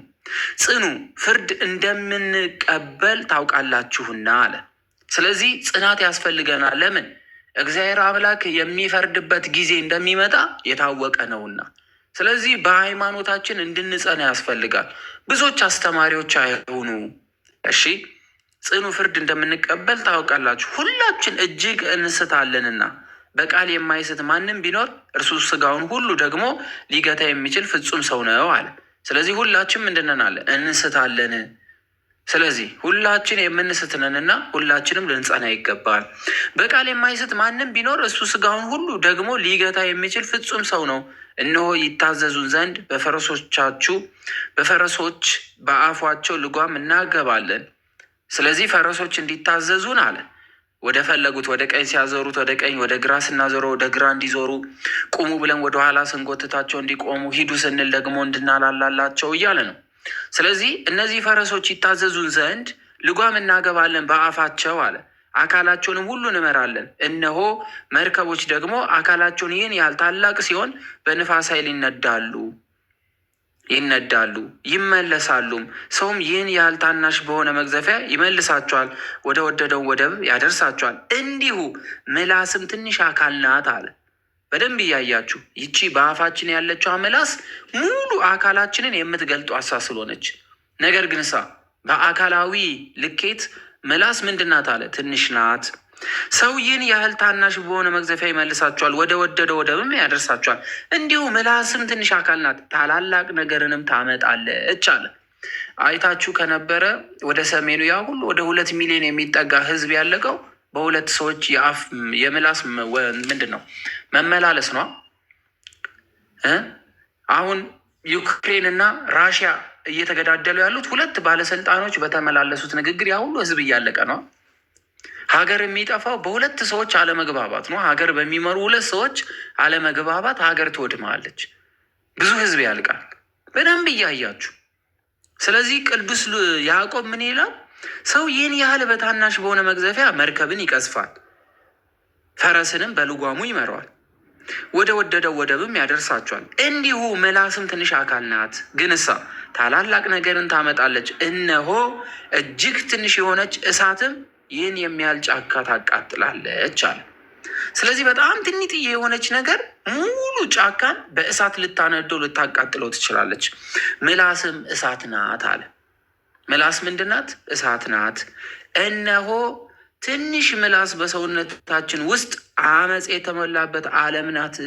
ጽኑ፣ ፍርድ እንደምንቀበል ታውቃላችሁና አለ። ስለዚህ ጽናት ያስፈልገናል። ለምን? እግዚአብሔር አምላክ የሚፈርድበት ጊዜ እንደሚመጣ የታወቀ ነውና። ስለዚህ በሃይማኖታችን እንድንጸና ያስፈልጋል። ብዙዎች አስተማሪዎች አይሁኑ። እሺ፣ ጽኑ ፍርድ እንደምንቀበል ታውቃላችሁ። ሁላችን እጅግ እንስታለንና በቃል የማይስት ማንም ቢኖር እርሱ ስጋውን ሁሉ ደግሞ ሊገታ የሚችል ፍጹም ሰው ነው አለ። ስለዚህ ሁላችን ምንድነን አለ? እንስታለን። ስለዚህ ሁላችን የምንስትነንና ሁላችንም ልንጸና ይገባል። በቃል የማይስት ማንም ቢኖር እሱ ስጋውን ሁሉ ደግሞ ሊገታ የሚችል ፍጹም ሰው ነው። እነሆ ይታዘዙን ዘንድ በፈረሶች በአፏቸው ልጓም እናገባለን። ስለዚህ ፈረሶች እንዲታዘዙን አለ። ወደ ፈለጉት ወደ ቀኝ ሲያዞሩት ወደ ቀኝ፣ ወደ ግራ ስናዞረው ወደ ግራ እንዲዞሩ፣ ቁሙ ብለን ወደ ኋላ ስንጎትታቸው እንዲቆሙ፣ ሂዱ ስንል ደግሞ እንድናላላላቸው እያለ ነው። ስለዚህ እነዚህ ፈረሶች ይታዘዙን ዘንድ ልጓም እናገባለን በአፋቸው አለ። አካላቸውንም ሁሉ እንመራለን። እነሆ መርከቦች ደግሞ አካላቸውን ይህን ያህል ታላቅ ሲሆን በንፋስ ኃይል ይነዳሉ ይመለሳሉም። ሰውም ይህን ያህል ታናሽ በሆነ መቅዘፊያ ይመልሳቸዋል፣ ወደ ወደደው ወደብ ያደርሳቸዋል። እንዲሁ ምላስም ትንሽ አካል ናት አለ። በደንብ እያያችሁ ይቺ በአፋችን ያለችው ምላስ ሙሉ አካላችንን የምትገልጡ ስለሆነች፣ ነገር ግን በአካላዊ ልኬት ምላስ ምንድን ናት አለ? ትንሽ ናት። ሰው ይህን ያህል ታናሽ በሆነ መቅዘፊያ ይመልሳቸዋል፣ ወደ ወደደ ወደብም ያደርሳቸዋል። እንዲሁ ምላስም ትንሽ አካል ናት፣ ታላላቅ ነገርንም ታመጣለች አለ። አይታችሁ ከነበረ ወደ ሰሜኑ ያ ሁሉ ወደ 2 ሚሊዮን የሚጠጋ ህዝብ ያለቀው በሁለት ሰዎች የምላስ ምንድን ነው መመላለስ ነው። አሁን ዩክሬን እና ራሽያ እየተገዳደሉ ያሉት ሁለት ባለስልጣኖች በተመላለሱት ንግግር ያ ሁሉ ህዝብ እያለቀ ነው። ሀገር የሚጠፋው በሁለት ሰዎች አለመግባባት ነው። ሀገር በሚመሩ ሁለት ሰዎች አለመግባባት ሀገር ትወድማለች፣ ብዙ ህዝብ ያልቃል። በደንብ እያያችሁ። ስለዚህ ቅዱስ ያዕቆብ ምን ይላል? ሰው ይህን ያህል በታናሽ በሆነ መቅዘፊያ መርከብን ይቀዝፋል፣ ፈረስንም በልጓሙ ይመራዋል፣ ወደ ወደደው ወደብም ያደርሳቸዋል። እንዲሁ ምላስም ትንሽ አካል ናት፣ ግን ታላላቅ ነገርን ታመጣለች። እነሆ እጅግ ትንሽ የሆነች እሳትም ይህን የሚያህል ጫካ ታቃጥላለች አለ። ስለዚህ በጣም ትንጥዬ የሆነች ነገር ሙሉ ጫካን በእሳት ልታነደው ልታቃጥለው ትችላለች። ምላስም እሳት ናት አለ። ምላስ ምንድን ናት? እሳት ናት። እነሆ ትንሽ ምላስ በሰውነታችን ውስጥ አመፅ የተሞላበት ዓለም ናት።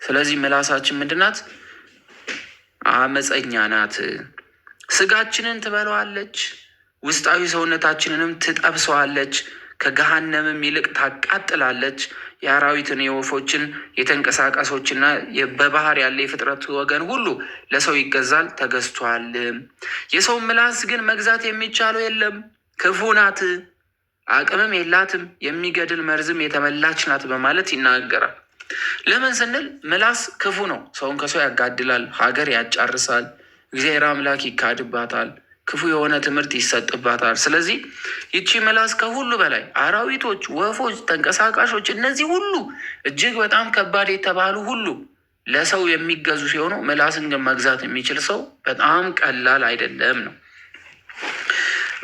ስለዚህ ምላሳችን ምንድን ናት? አመፀኛ ናት። ስጋችንን ትበለዋለች፣ ውስጣዊ ሰውነታችንንም ትጠብሰዋለች፣ ከገሃነምም ይልቅ ታቃጥላለች። የአራዊትን፣ የወፎችን፣ የተንቀሳቃሶችና በባህር ያለ የፍጥረት ወገን ሁሉ ለሰው ይገዛል ተገዝቷል። የሰው ምላስ ግን መግዛት የሚቻለው የለም፣ ክፉ ናት፣ አቅምም የላትም፣ የሚገድል መርዝም የተመላች ናት በማለት ይናገራል። ለምን ስንል ምላስ ክፉ ነው። ሰውን ከሰው ያጋድላል፣ ሀገር ያጫርሳል፣ እግዚአብሔር አምላክ ይካድባታል፣ ክፉ የሆነ ትምህርት ይሰጥባታል። ስለዚህ ይቺ ምላስ ከሁሉ በላይ አራዊቶች፣ ወፎች፣ ተንቀሳቃሾች እነዚህ ሁሉ እጅግ በጣም ከባድ የተባሉ ሁሉ ለሰው የሚገዙ ሲሆኑ ምላስን ግን መግዛት የሚችል ሰው በጣም ቀላል አይደለም ነው።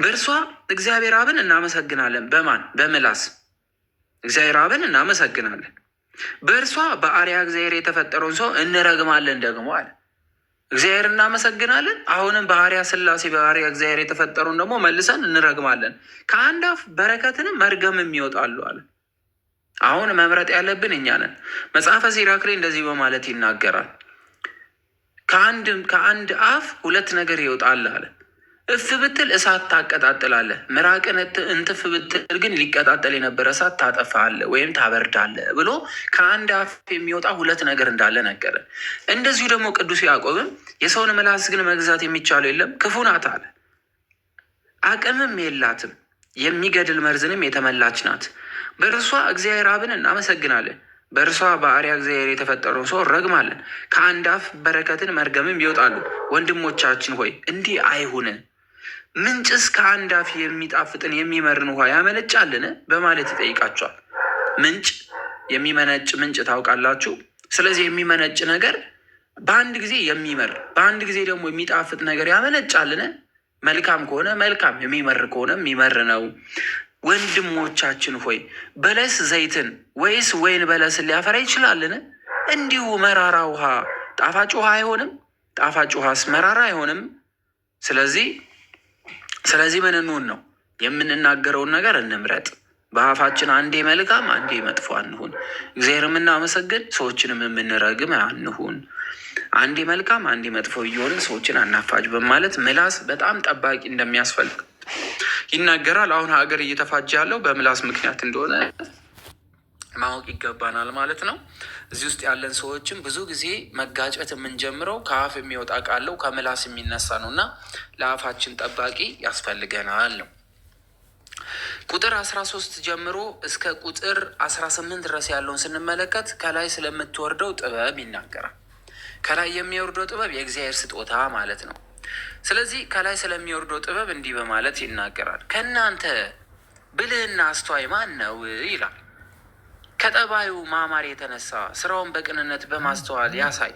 በእርሷ እግዚአብሔር አብን እናመሰግናለን። በማን? በምላስ እግዚአብሔር አብን እናመሰግናለን። በእርሷ በአርያ እግዚአብሔር የተፈጠረውን ሰው እንረግማለን ደግሞ አለ። እግዚአብሔር እናመሰግናለን። አሁንም በአርያ ሥላሴ በአርያ እግዚአብሔር የተፈጠረውን ደግሞ መልሰን እንረግማለን። ከአንድ አፍ በረከትንም መርገምም ይወጣሉ አለ። አሁን መምረጥ ያለብን እኛ ነን። መጽሐፈ ሲራክ ላይ እንደዚህ በማለት ይናገራል። ከአንድ አፍ 2 ነገር ይወጣል አለ። እፍ ብትል እሳት ታቀጣጥላለህ፣ ምራቅን እንትፍ ብትል ግን ሊቀጣጠል የነበረ እሳት ታጠፋለህ ወይም ታበርዳለህ ብሎ ከአንድ አፍ የሚወጣ 2 ነገር እንዳለ ነገረ። እንደዚሁ ደግሞ ቅዱስ ያዕቆብም የሰውን ምላስ ግን መግዛት የሚቻለው የለም፣ ክፉ ናት አለ። አቅምም የላትም፣ የሚገድል መርዝንም የተመላች ናት። በእርሷ እግዚአብሔር አብን እናመሰግናለን። በእርሷ በአርያ እግዚአብሔር የተፈጠረውን ሰው ረግማለን። ከአንድ አፍ በረከትን መርገምም ይወጣሉ። ወንድሞቻችን ሆይ እንዲህ አይሁን። ምንጭስ ከአንድ አፍ የሚጣፍጥን የሚመርን ውሃ ያመነጫልን? በማለት ይጠይቃቸዋል። ምንጭ የሚመነጭ ምንጭ ታውቃላችሁ። ስለዚህ የሚመነጭ ነገር በአንድ ጊዜ የሚመር በአንድ ጊዜ ደግሞ የሚጣፍጥ ነገር ያመነጫልን? መልካም ከሆነ መልካም፣ የሚመር ከሆነ የሚመር ነው። ወንድሞቻችን ሆይ በለስ ዘይትን ወይስ ወይን በለስን ሊያፈራ ይችላልን? እንዲሁ መራራ ውሃ ጣፋጭ ውሃ አይሆንም? ጣፋጭ ውሃስ መራራ አይሆንም? ስለዚህ ምን እንሁን ነው? የምንናገረውን ነገር እንምረጥ። በአፋችን አንዴ መልካም አንዴ መጥፎ አንሁን። እግዚአብሔር የምናመሰግን ሰዎችንም የምንረግም አንሁን። አንዴ መልካም አንዴ መጥፎ እየሆንን ሰዎችን አናፋጅ በማለት ምላስ በጣም ጠባቂ እንደሚያስፈልግ ይናገራል። አሁን ሀገር እየተፋጀ ያለው በምላስ ምክንያት እንደሆነ ማወቅ ይገባናል ማለት ነው። እዚህ ውስጥ ያለን ሰዎችም ብዙ ጊዜ መጋጨት የምንጀምረው ከአፍ የሚወጣ ቃለው ከምላስ የሚነሳ ነው እና ለአፋችን ጠባቂ ያስፈልገናል ነው። ቁጥር 13 ጀምሮ እስከ ቁጥር 18 ድረስ ያለውን ስንመለከት ከላይ ስለምትወርደው ጥበብ ይናገራል። ከላይ የሚወርደው ጥበብ የእግዚአብሔር ስጦታ ማለት ነው። ስለዚህ ከላይ ስለሚወርደው ጥበብ እንዲህ በማለት ይናገራል። ከእናንተ ብልህና አስተዋይ ማን ነው ይላል። ከጠባዩ ማማር የተነሳ ስራውን በቅንነት በማስተዋል ያሳይ።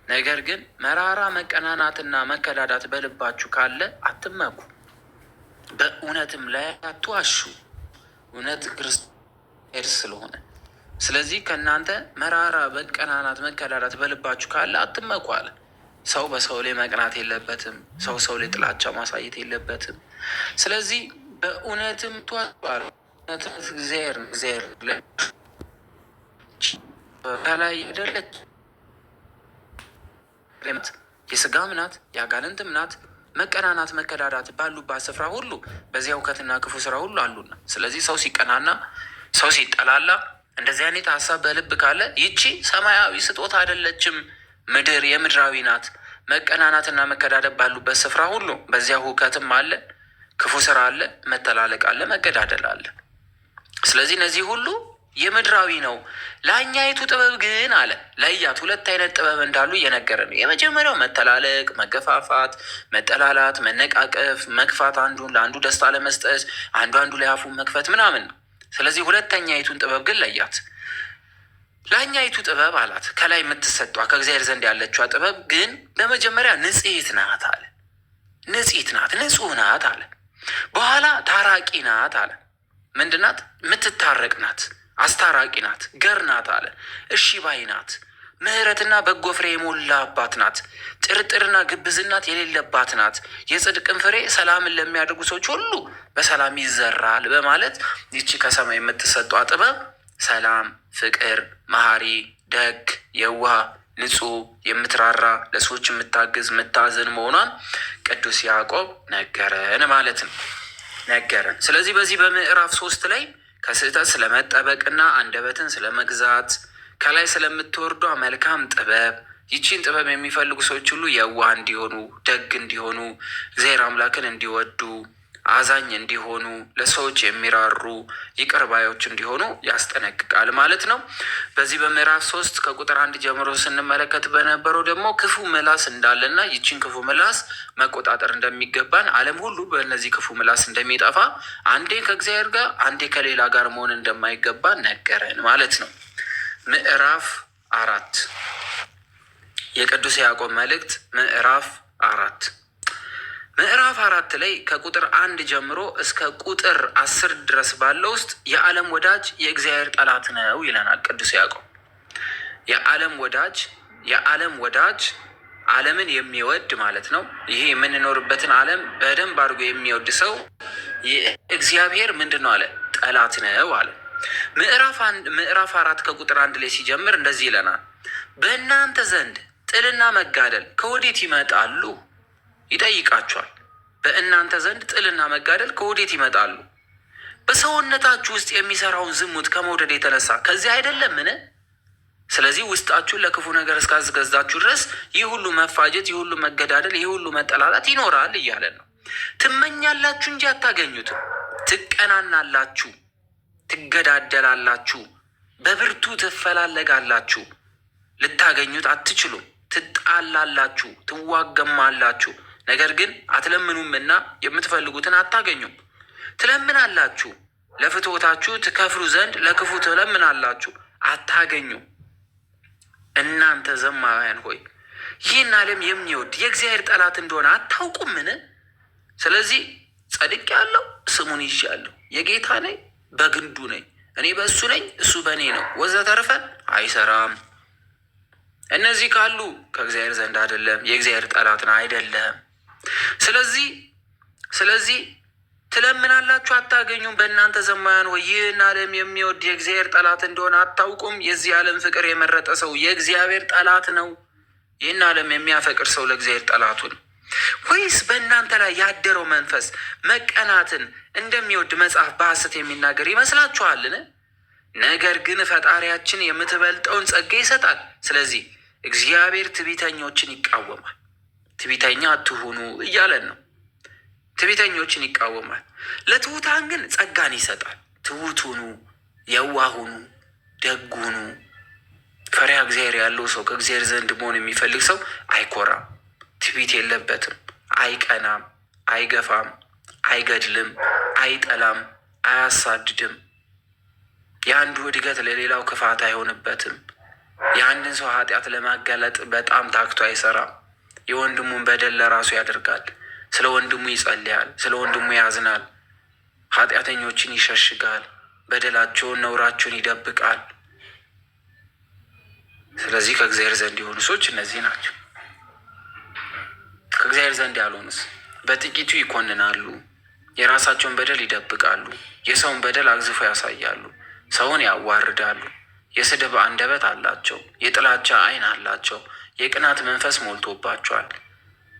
ነገር ግን መራራ መቀናናትና መከዳዳት በልባችሁ ካለ አትመኩ፣ በእውነትም ላይ አትዋሹ። እውነት ክርስቶስ ስለሆነ ስለዚህ ከእናንተ መራራ መቀናናት መከዳዳት በልባችሁ ካለ አትመኩ አለ። ሰው በሰው ላይ መቅናት የለበትም። ሰው ላይ ጥላቻ ማሳየት የለበትም። ስለዚህ በእውነትም ተዋል እግዚአብሔር ከላይ አይደለች የስጋም ናት የአጋንንትም ናት። መቀናናት መከዳዳት ባሉባት ስፍራ ሁሉ በዚያ እውከትና ክፉ ስራ ሁሉ አሉና። ስለዚህ ሰው ሲቀናና ሰው ሲጠላላ እንደዚህ አይነት ሀሳብ በልብ ካለ ይቺ ሰማያዊ ስጦታ አይደለችም፣ ምድር የምድራዊ ናት። መቀናናትና መከዳደብ ባሉበት ስፍራ ሁሉ በዚያ እውከትም አለ፣ ክፉ ስራ አለ፣ መተላለቅ አለ፣ መገዳደል አለ። ስለዚህ እነዚህ ሁሉ የምድራዊ ነው። ላኛይቱ ጥበብ ግን አለ ለያት። ሁለት አይነት ጥበብ እንዳሉ እየነገረ ነው። የመጀመሪያው መተላለቅ፣ መገፋፋት፣ መጠላላት፣ መነቃቀፍ፣ መግፋት፣ አንዱን ለአንዱ ደስታ ለመስጠት አንዱ ላይ አፉን መክፈት ምናምን ነው። ስለዚህ ሁለተኛይቱን ጥበብ ግን ለያት። ላኛይቱ ጥበብ አላት ከላይ የምትሰጧ ከእግዚአብሔር ዘንድ ያለችዋ ጥበብ ግን በመጀመሪያ ንጽሕት ናት አለ። ንጽሕት ናት፣ ንጹሕ ናት አለ። በኋላ ታራቂ ናት አለ። ምንድን ናት? የምትታረቅ ናት፣ አስታራቂ ናት፣ ገር ናት አለ። እሺ ባይ ናት፣ ምሕረትና በጎ ፍሬ የሞላባት ናት፣ ጥርጥርና ግብዝናት የሌለባት ናት። የጽድቅን ፍሬ ሰላምን ለሚያደርጉ ሰዎች ሁሉ በሰላም ይዘራል በማለት ይቺ ከሰማይ የምትሰጧ ጥበብ ሰላም፣ ፍቅር፣ መሐሪ፣ ደግ፣ የዋህ፣ ንጹሕ፣ የምትራራ፣ ለሰዎች የምታግዝ የምታዝን መሆኗን ቅዱስ ያዕቆብ ነገረን ማለት ነው። ነገረን። ስለዚህ በዚህ በምዕራፍ 3 ላይ ከስህተት ስለመጠበቅና አንደበትን ስለመግዛት ከላይ ስለምትወርዷ መልካም ጥበብ ይቺን ጥበብ የሚፈልጉ ሰዎች ሁሉ የዋህ እንዲሆኑ፣ ደግ እንዲሆኑ፣ እግዚአብሔር አምላክን እንዲወዱ፣ አዛኝ እንዲሆኑ፣ ለሰዎች የሚራሩ ይቅር ባዮች እንዲሆኑ ያስጠነቅቃል ማለት ነው። በዚህ በምዕራፍ 3 ከቁጥር 1 ጀምሮ ስንመለከት በነበረው ደግሞ ክፉ ምላስ እንዳለና ይችን ክፉ ምላስ መቆጣጠር እንደሚገባን ዓለም ሁሉ በእነዚህ ክፉ ምላስ እንደሚጠፋ አንዴ ከእግዚአብሔር ጋር አንዴ ከሌላ ጋር መሆን እንደማይገባን ነገረን ማለት ነው። ምዕራፍ 4 የቅዱስ ያዕቆብ መልእክት ምዕራፍ 4 ምዕራፍ 4 ላይ ከቁጥር 1 ጀምሮ እስከ ቁጥር 10 ድረስ ባለው ውስጥ የዓለም ወዳጅ የእግዚአብሔር ጠላት ነው ይለናል ቅዱስ ያዕቆብ። የዓለም ወዳጅ ዓለምን የሚወድ ማለት ነው። ይሄ የምንኖርበትን ዓለም በደንብ አድርጎ የሚወድ ሰው የእግዚአብሔር ምንድን ነው አለ? ጠላት ነው አለ። ምዕራፍ 4 ከቁጥር 1 ላይ ሲጀምር እንደዚህ ይለናል። በእናንተ ዘንድ ጥልና መጋደል ከወዴት ይመጣሉ? ይጠይቃቸዋል። በእናንተ ዘንድ ጥልና መጋደል ከወዴት ይመጣሉ? በሰውነታችሁ ውስጥ የሚሰራውን ዝሙት ከመውደድ የተነሳ ከዚህ አይደለምን? ስለዚህ ውስጣችሁን ለክፉ ነገር እስካስገዛችሁ ድረስ ይህ ሁሉ መፋጀት፣ ይህ ሁሉ መገዳደል፣ ይህ ሁሉ መጠላላት ይኖራል እያለን ነው። ትመኛላችሁ እንጂ አታገኙትም። ትቀናናላችሁ፣ ትገዳደላላችሁ፣ በብርቱ ትፈላለጋላችሁ፣ ልታገኙት አትችሉም። ትጣላላችሁ፣ ትዋገማላችሁ፣ ነገር ግን አትለምኑምና የምትፈልጉትን አታገኙም። ትለምናላችሁ፣ ለፍትወታችሁ ትከፍሉ ዘንድ ለክፉ ትለምናላችሁ፣ አታገኙም። እናንተ ዘማውያን ሆይ ይህን ዓለም የሚወድ የእግዚአብሔር ጠላት እንደሆነ አታውቁምን? ስለዚህ ጸድቅ ያለው ስሙን ይዣለሁ፣ የጌታ ነኝ፣ በግንዱ ነኝ፣ እኔ በእሱ ነኝ፣ እሱ በእኔ ነው ወዘተርፈ አይሰራም። እነዚህ ካሉ ከእግዚአብሔር ዘንድ አይደለም፣ የእግዚአብሔር ጠላትን አይደለም። ስለዚህ ትለምናላችሁ አታገኙም። በእናንተ ዘማውያን ሆይ ይህን ዓለም የሚወድ የእግዚአብሔር ጠላት እንደሆነ አታውቁም? የዚህ ዓለም ፍቅር የመረጠ ሰው የእግዚአብሔር ጠላት ነው። ይህን ዓለም የሚያፈቅር ሰው ለእግዚአብሔር ጠላቱ ነው። ወይስ በእናንተ ላይ ያደረው መንፈስ መቀናትን እንደሚወድ መጽሐፍ በሐሰት የሚናገር ይመስላችኋልን? ነገር ግን ፈጣሪያችን የምትበልጠውን ጸጋ ይሰጣል። ስለዚህ እግዚአብሔር ትዕቢተኞችን ይቃወማል። ትዕቢተኛ አትሁኑ እያለን ነው። ትዕቢተኞችን ይቃወማል። ለትሑታን ግን ጸጋን ይሰጣል። ትሑት ሁኑ፣ የዋህ ሁኑ፣ ደግ ሁኑ። ፈሪሃ እግዚአብሔር ያለው ሰው ከእግዚአብሔር ዘንድ መሆን የሚፈልግ ሰው አይኮራም፣ ትዕቢት የለበትም፣ አይቀናም፣ አይገፋም፣ አይገድልም፣ አይጠላም፣ አያሳድድም። የአንዱ እድገት ለሌላው ክፋት አይሆንበትም። የአንድን ሰው ኃጢአት ለማጋለጥ በጣም ታክቶ አይሰራም። የወንድሙን በደል ለራሱ ያደርጋል። ስለ ወንድሙ ይጸልያል፣ ስለ ወንድሙ ያዝናል። ኃጢአተኞችን ይሸሽጋል፣ በደላቸውን ነውራቸውን ይደብቃል። ስለዚህ ከእግዚአብሔር ዘንድ የሆኑ ሰዎች እነዚህ ናቸው። ከእግዚአብሔር ዘንድ ያልሆኑስ በጥቂቱ ይኮንናሉ፣ የራሳቸውን በደል ይደብቃሉ፣ የሰውን በደል አግዝፎ ያሳያሉ፣ ሰውን ያዋርዳሉ፣ የስድብ አንደበት አላቸው፣ የጥላቻ ዓይን አላቸው፣ የቅናት መንፈስ ሞልቶባቸዋል።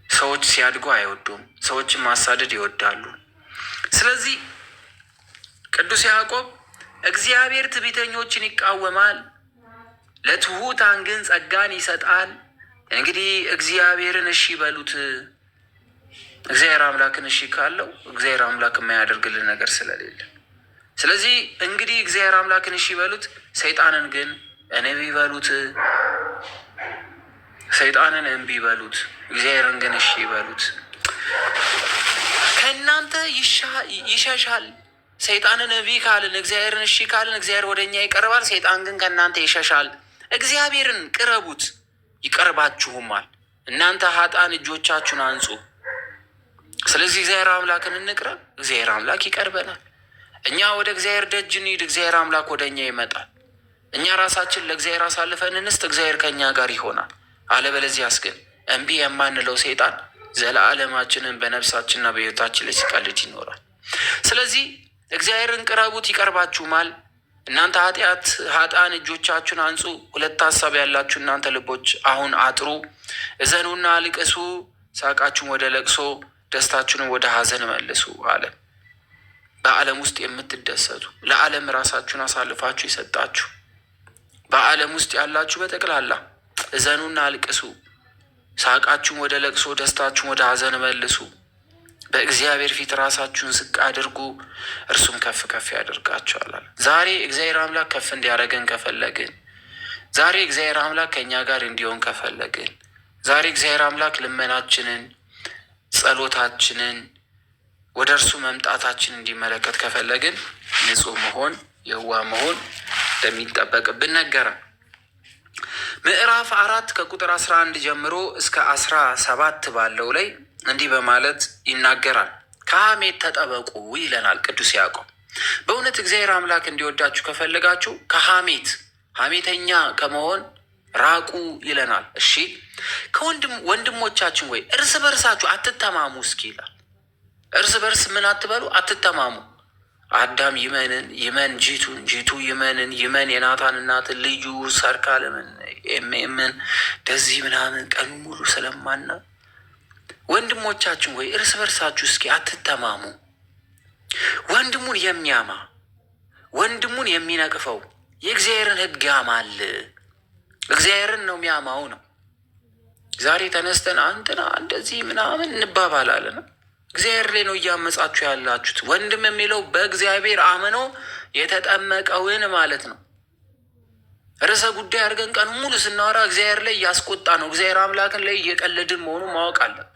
ሰዎች ሲያድጉ አይወዱም፣ ሰዎችን ማሳደድ ይወዳሉ። ስለዚህ ቅዱስ ያዕቆብ እግዚአብሔር ትዕቢተኞችን ይቃወማል፣ ለትሑታን ግን ጸጋን ይሰጣል። እንግዲህ እግዚአብሔርን እሺ በሉት። እግዚአብሔር አምላክን እሺ ካለው እግዚአብሔር አምላክ የማያደርግልን ነገር ስለሌለ፣ ስለዚህ እንግዲህ እግዚአብሔር አምላክን እሺ በሉት፣ ሰይጣንን ግን እምቢ በሉት። ሰይጣንን እምቢ በሉት፣ እግዚአብሔርን ግን እሺ በሉት። ከእናንተ ይሸሻል። ሰይጣንን እምቢ ካልን እግዚአብሔርን እሺ ካልን እግዚአብሔር ወደ እኛ ይቀርባል። ሰይጣን ግን ከእናንተ ይሸሻል። እግዚአብሔርን ቅረቡት ይቀርባችሁማል። እናንተ ኃጥአን እጆቻችሁን አንጹ። ስለዚህ እግዚአብሔር አምላክን እንቅረብ፣ እግዚአብሔር አምላክ ይቀርበናል። እኛ ወደ እግዚአብሔር ደጅ እንሂድ፣ እግዚአብሔር አምላክ ወደ እኛ ይመጣል። እኛ ራሳችን ለእግዚአብሔር አሳልፈን እንስጥ፣ እግዚአብሔር ከእኛ ጋር ይሆናል። አለበለዚያስ ግን እምቢ የማንለው ሰይጣን ዘለዓለማችንን በነፍሳችንና በሕይወታችን ላይ ሲቀልድ ይኖራል። ስለዚህ እግዚአብሔርን ቅረቡት ይቀርባችሁማል። እናንተ ኃጥአን እጆቻችሁን አንጹ። ሁለት ሀሳብ ያላችሁ እናንተ ልቦች አሁን አጥሩ። እዘኑና አልቅሱ፣ ሳቃችሁን ወደ ለቅሶ፣ ደስታችሁንም ወደ ሐዘን መልሱ አለ። በዓለም ውስጥ የምትደሰቱ ለዓለም ራሳችሁን አሳልፋችሁ የሰጣችሁ በዓለም ውስጥ ያላችሁ በጠቅላላ እዘኑና አልቅሱ፣ ሳቃችሁን ወደ ለቅሶ፣ ደስታችሁን ወደ ሐዘን መልሱ። በእግዚአብሔር ፊት ራሳችሁን ዝቅ አድርጉ፣ እርሱም ከፍ ከፍ ያደርጋችኋል። ዛሬ እግዚአብሔር አምላክ ከፍ እንዲያደርገን ከፈለግን፣ ዛሬ እግዚአብሔር አምላክ ከእኛ ጋር እንዲሆን ከፈለግን፣ ዛሬ እግዚአብሔር አምላክ ልመናችንን፣ ጸሎታችንን፣ ወደ እርሱ መምጣታችን እንዲመለከት ከፈለግን ንጹሕ መሆን፣ የዋህ መሆን እንደሚጠበቅብን ነገረን። ምዕራፍ 4 ከቁጥር 11 ጀምሮ እስከ 17 ባለው ላይ እንዲህ በማለት ይናገራል። ከሐሜት ተጠበቁ ይለናል ቅዱስ ያዕቆብ። በእውነት እግዚአብሔር አምላክ እንዲወዳችሁ ከፈለጋችሁ ሐሜተኛ ከመሆን ራቁ ይለናል። እሺ ወንድሞቻችን ወይ እርስ በርሳችሁ አትተማሙ እስኪ ይላል። እርስ በርስ ምን አትበሉ? አትተማሙ። አዳም ይመንን ይመን ጂቱን፣ ጂቱ ይመንን ይመን የናታን እናትን ልዩ ሰርካለምን ምን እንደዚህ ምናምን ቀኑ ሙሉ ስለማና ወንድሞቻችን ወይ እርስ በርሳችሁ እስኪ አትተማሙ። ወንድሙን የሚያማ ወንድሙን የሚነቅፈው የእግዚአብሔርን ሕግ ያማል። እግዚአብሔርን ነው የሚያማው ነው። ዛሬ ተነስተን አንተና እንደዚህ ምናምን እንባባላለን። እግዚአብሔር ላይ ነው እያመጻችሁ ያላችሁት። ወንድም የሚለው በእግዚአብሔር አምኖ የተጠመቀውን ማለት ነው። ርዕሰ ጉዳይ አድርገን ቀኑ ሙሉ ስናወራ እግዚአብሔር ላይ እያስቆጣ ነው። እግዚአብሔር አምላክን ላይ እየቀለድን መሆኑን ማወቅ አለብን።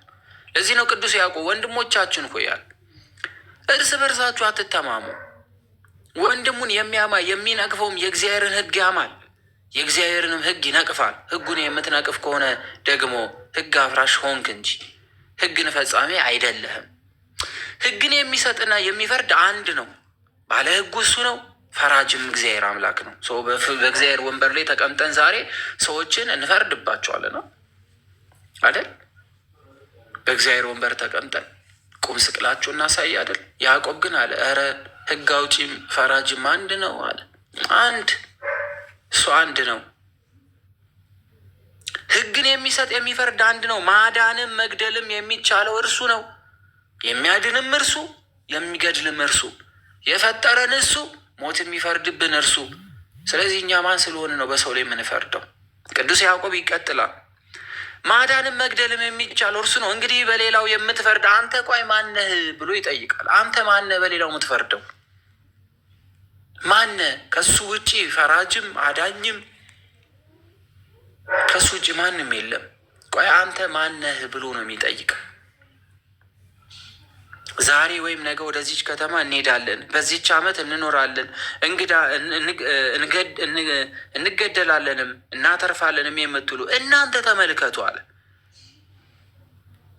ለዚህ ነው ቅዱስ ያዕቆብ ወንድሞቻችን ሆይ አለ፣ እርስ በርሳችሁ አትተማሙ። ወንድሙን የሚያማ የሚነቅፈውም የእግዚአብሔርን ሕግ ያማል፣ የእግዚአብሔርንም ሕግ ይነቅፋል። ሕጉን የምትነቅፍ ከሆነ ደግሞ ሕግ አፍራሽ ሆንክ እንጂ ሕግን ፈጻሜ አይደለህም። ሕግን የሚሰጥና የሚፈርድ አንድ ነው። ባለ ሕጉ እሱ ነው፣ ፈራጅም እግዚአብሔር አምላክ ነው። በእግዚአብሔር ወንበር ላይ ተቀምጠን ዛሬ ሰዎችን እንፈርድባቸዋለን ነው አይደል? በእግዚአብሔር ወንበር ተቀምጠን ቁም ስቅላችሁ እናሳይ አይደል? ያዕቆብ ግን አለ ኧረ ሕግ አውጪም ፈራጅም አንድ ነው አለ። እሱ አንድ ነው። ሕግን የሚሰጥ የሚፈርድ አንድ ነው። ማዳንም መግደልም የሚቻለው እርሱ ነው። የሚያድንም እርሱ፣ የሚገድልም እርሱ፣ የፈጠረን እሱ፣ ሞት የሚፈርድብን እርሱ። ስለዚህ እኛ ማን ስለሆነ ነው በሰው ላይ የምንፈርደው? ቅዱስ ያዕቆብ ይቀጥላል። ማዳንም መግደልም የሚቻለው እርሱ ነው። እንግዲህ በሌላው የምትፈርድ አንተ ቆይ ማነህ ብሎ ይጠይቃል። አንተ ማነህ በሌላው የምትፈርደው? ማነህ? ከሱ ውጪ ፈራጅም አዳኝም ከሱ ውጭ ማንም የለም። ቆይ አንተ ማነህ ብሎ ነው የሚጠይቅ። ዛሬ ወይም ነገ ወደዚች ከተማ እንሄዳለን፣ በዚች ዓመት እንኖራለን፣ እንገደላለንም እናተርፋለንም የምትሉ እናንተ ተመልከቱ አለ።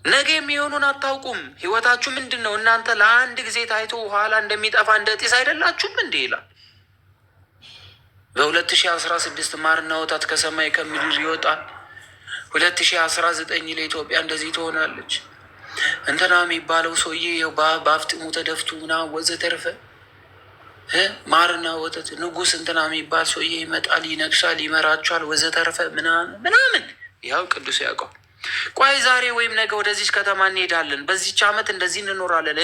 ነገ የሚሆኑን አታውቁም። ህይወታችሁ ምንድን ነው? እናንተ ለአንድ ጊዜ ታይቶ ኋላ እንደሚጠፋ እንደ ጢስ አይደላችሁም እንዴ ይላል። በ2016 ማርና ወተት ከሰማይ ከምድር ይወጣል። 2019 ለኢትዮጵያ እንደዚህ ትሆናለች። እንትና የሚባለው ሰውዬ በአፍጢሙ ተደፍቶ ምናምን ወዘተርፈ ማርና ወተት ንጉስ እንትና የሚባል ሰውዬ ይመጣል፣ ይነግሳል፣ ይመራቸዋል ወዘተርፈ ምናምን። ያው ቅዱስ ያውቀው። ቆይ ዛሬ ወይም ነገ ወደዚች ከተማ እንሄዳለን፣ በዚች ዓመት እንደዚህ እንኖራለን፣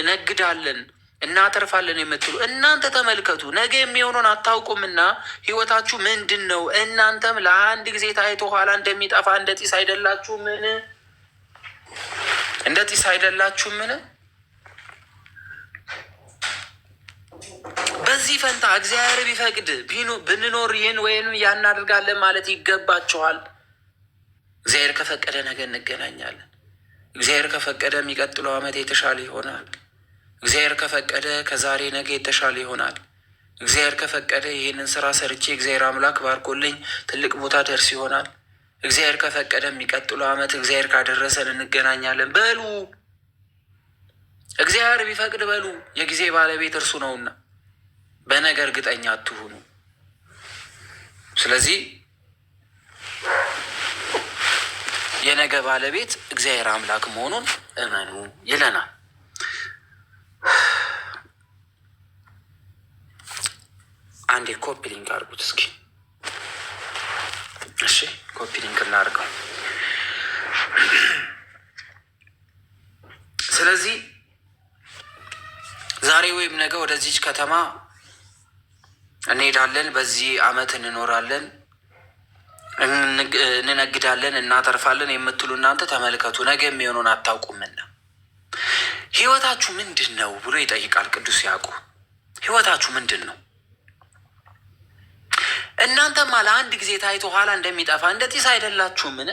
እንነግዳለን፣ እናተርፋለን የምትሉ እናንተ ተመልከቱ። ነገ የሚሆነውን አታውቁምና ህይወታችሁ ምንድን ነው? እናንተም ለአንድ ጊዜ ታይቶ ኋላ እንደሚጠፋ እንደ ጢስ አይደላችሁምን? እንደ ጢስ አይደላችሁምን? በዚህ ፈንታ እግዚአብሔር ቢፈቅድ ብንኖር ይህን ወይም ያን እናደርጋለን ማለት ይገባችኋል። እግዚአብሔር ከፈቀደ ነገ እንገናኛለን። እግዚአብሔር ከፈቀደ የሚቀጥለው ዓመት የተሻለ ይሆናል። እግዚአብሔር ከፈቀደ ከዛሬ ነገ የተሻለ ይሆናል። እግዚአብሔር ከፈቀደ ይህንን ስራ ሰርቼ እግዚአብሔር አምላክ ባርኮልኝ ትልቅ ቦታ ደርስ ይሆናል። እግዚአብሔር ከፈቀደ የሚቀጥለው ዓመት እግዚአብሔር ካደረሰን እንገናኛለን በሉ። እግዚአብሔር ቢፈቅድ በሉ። የጊዜ ባለቤት እርሱ ነውና በነገ እርግጠኛ አትሁኑ። ስለዚህ የነገ ባለቤት እግዚአብሔር አምላክ መሆኑን እመኑ ይለናል። አንዴ ኮፒ ሊንክ አድርጉት እስኪ። እሺ ኮፒ ሊንክ እናድርገው። ስለዚህ ዛሬ ወይም ነገ ወደዚች ከተማ እንሄዳለን፣ በዚህ ዓመት እንኖራለን፣ እንነግዳለን፣ እናተርፋለን የምትሉ እናንተ ተመልከቱ። ነገ የሚሆነውን አታውቁምና ህይወታችሁ ምንድን ነው ብሎ ይጠይቃል ቅዱስ ያዕቆብ። ህይወታችሁ ምንድን ነው? እናንተማ ለአንድ ጊዜ ታይቶ ኋላ እንደሚጠፋ እንደ ጢስ አይደላችሁምን?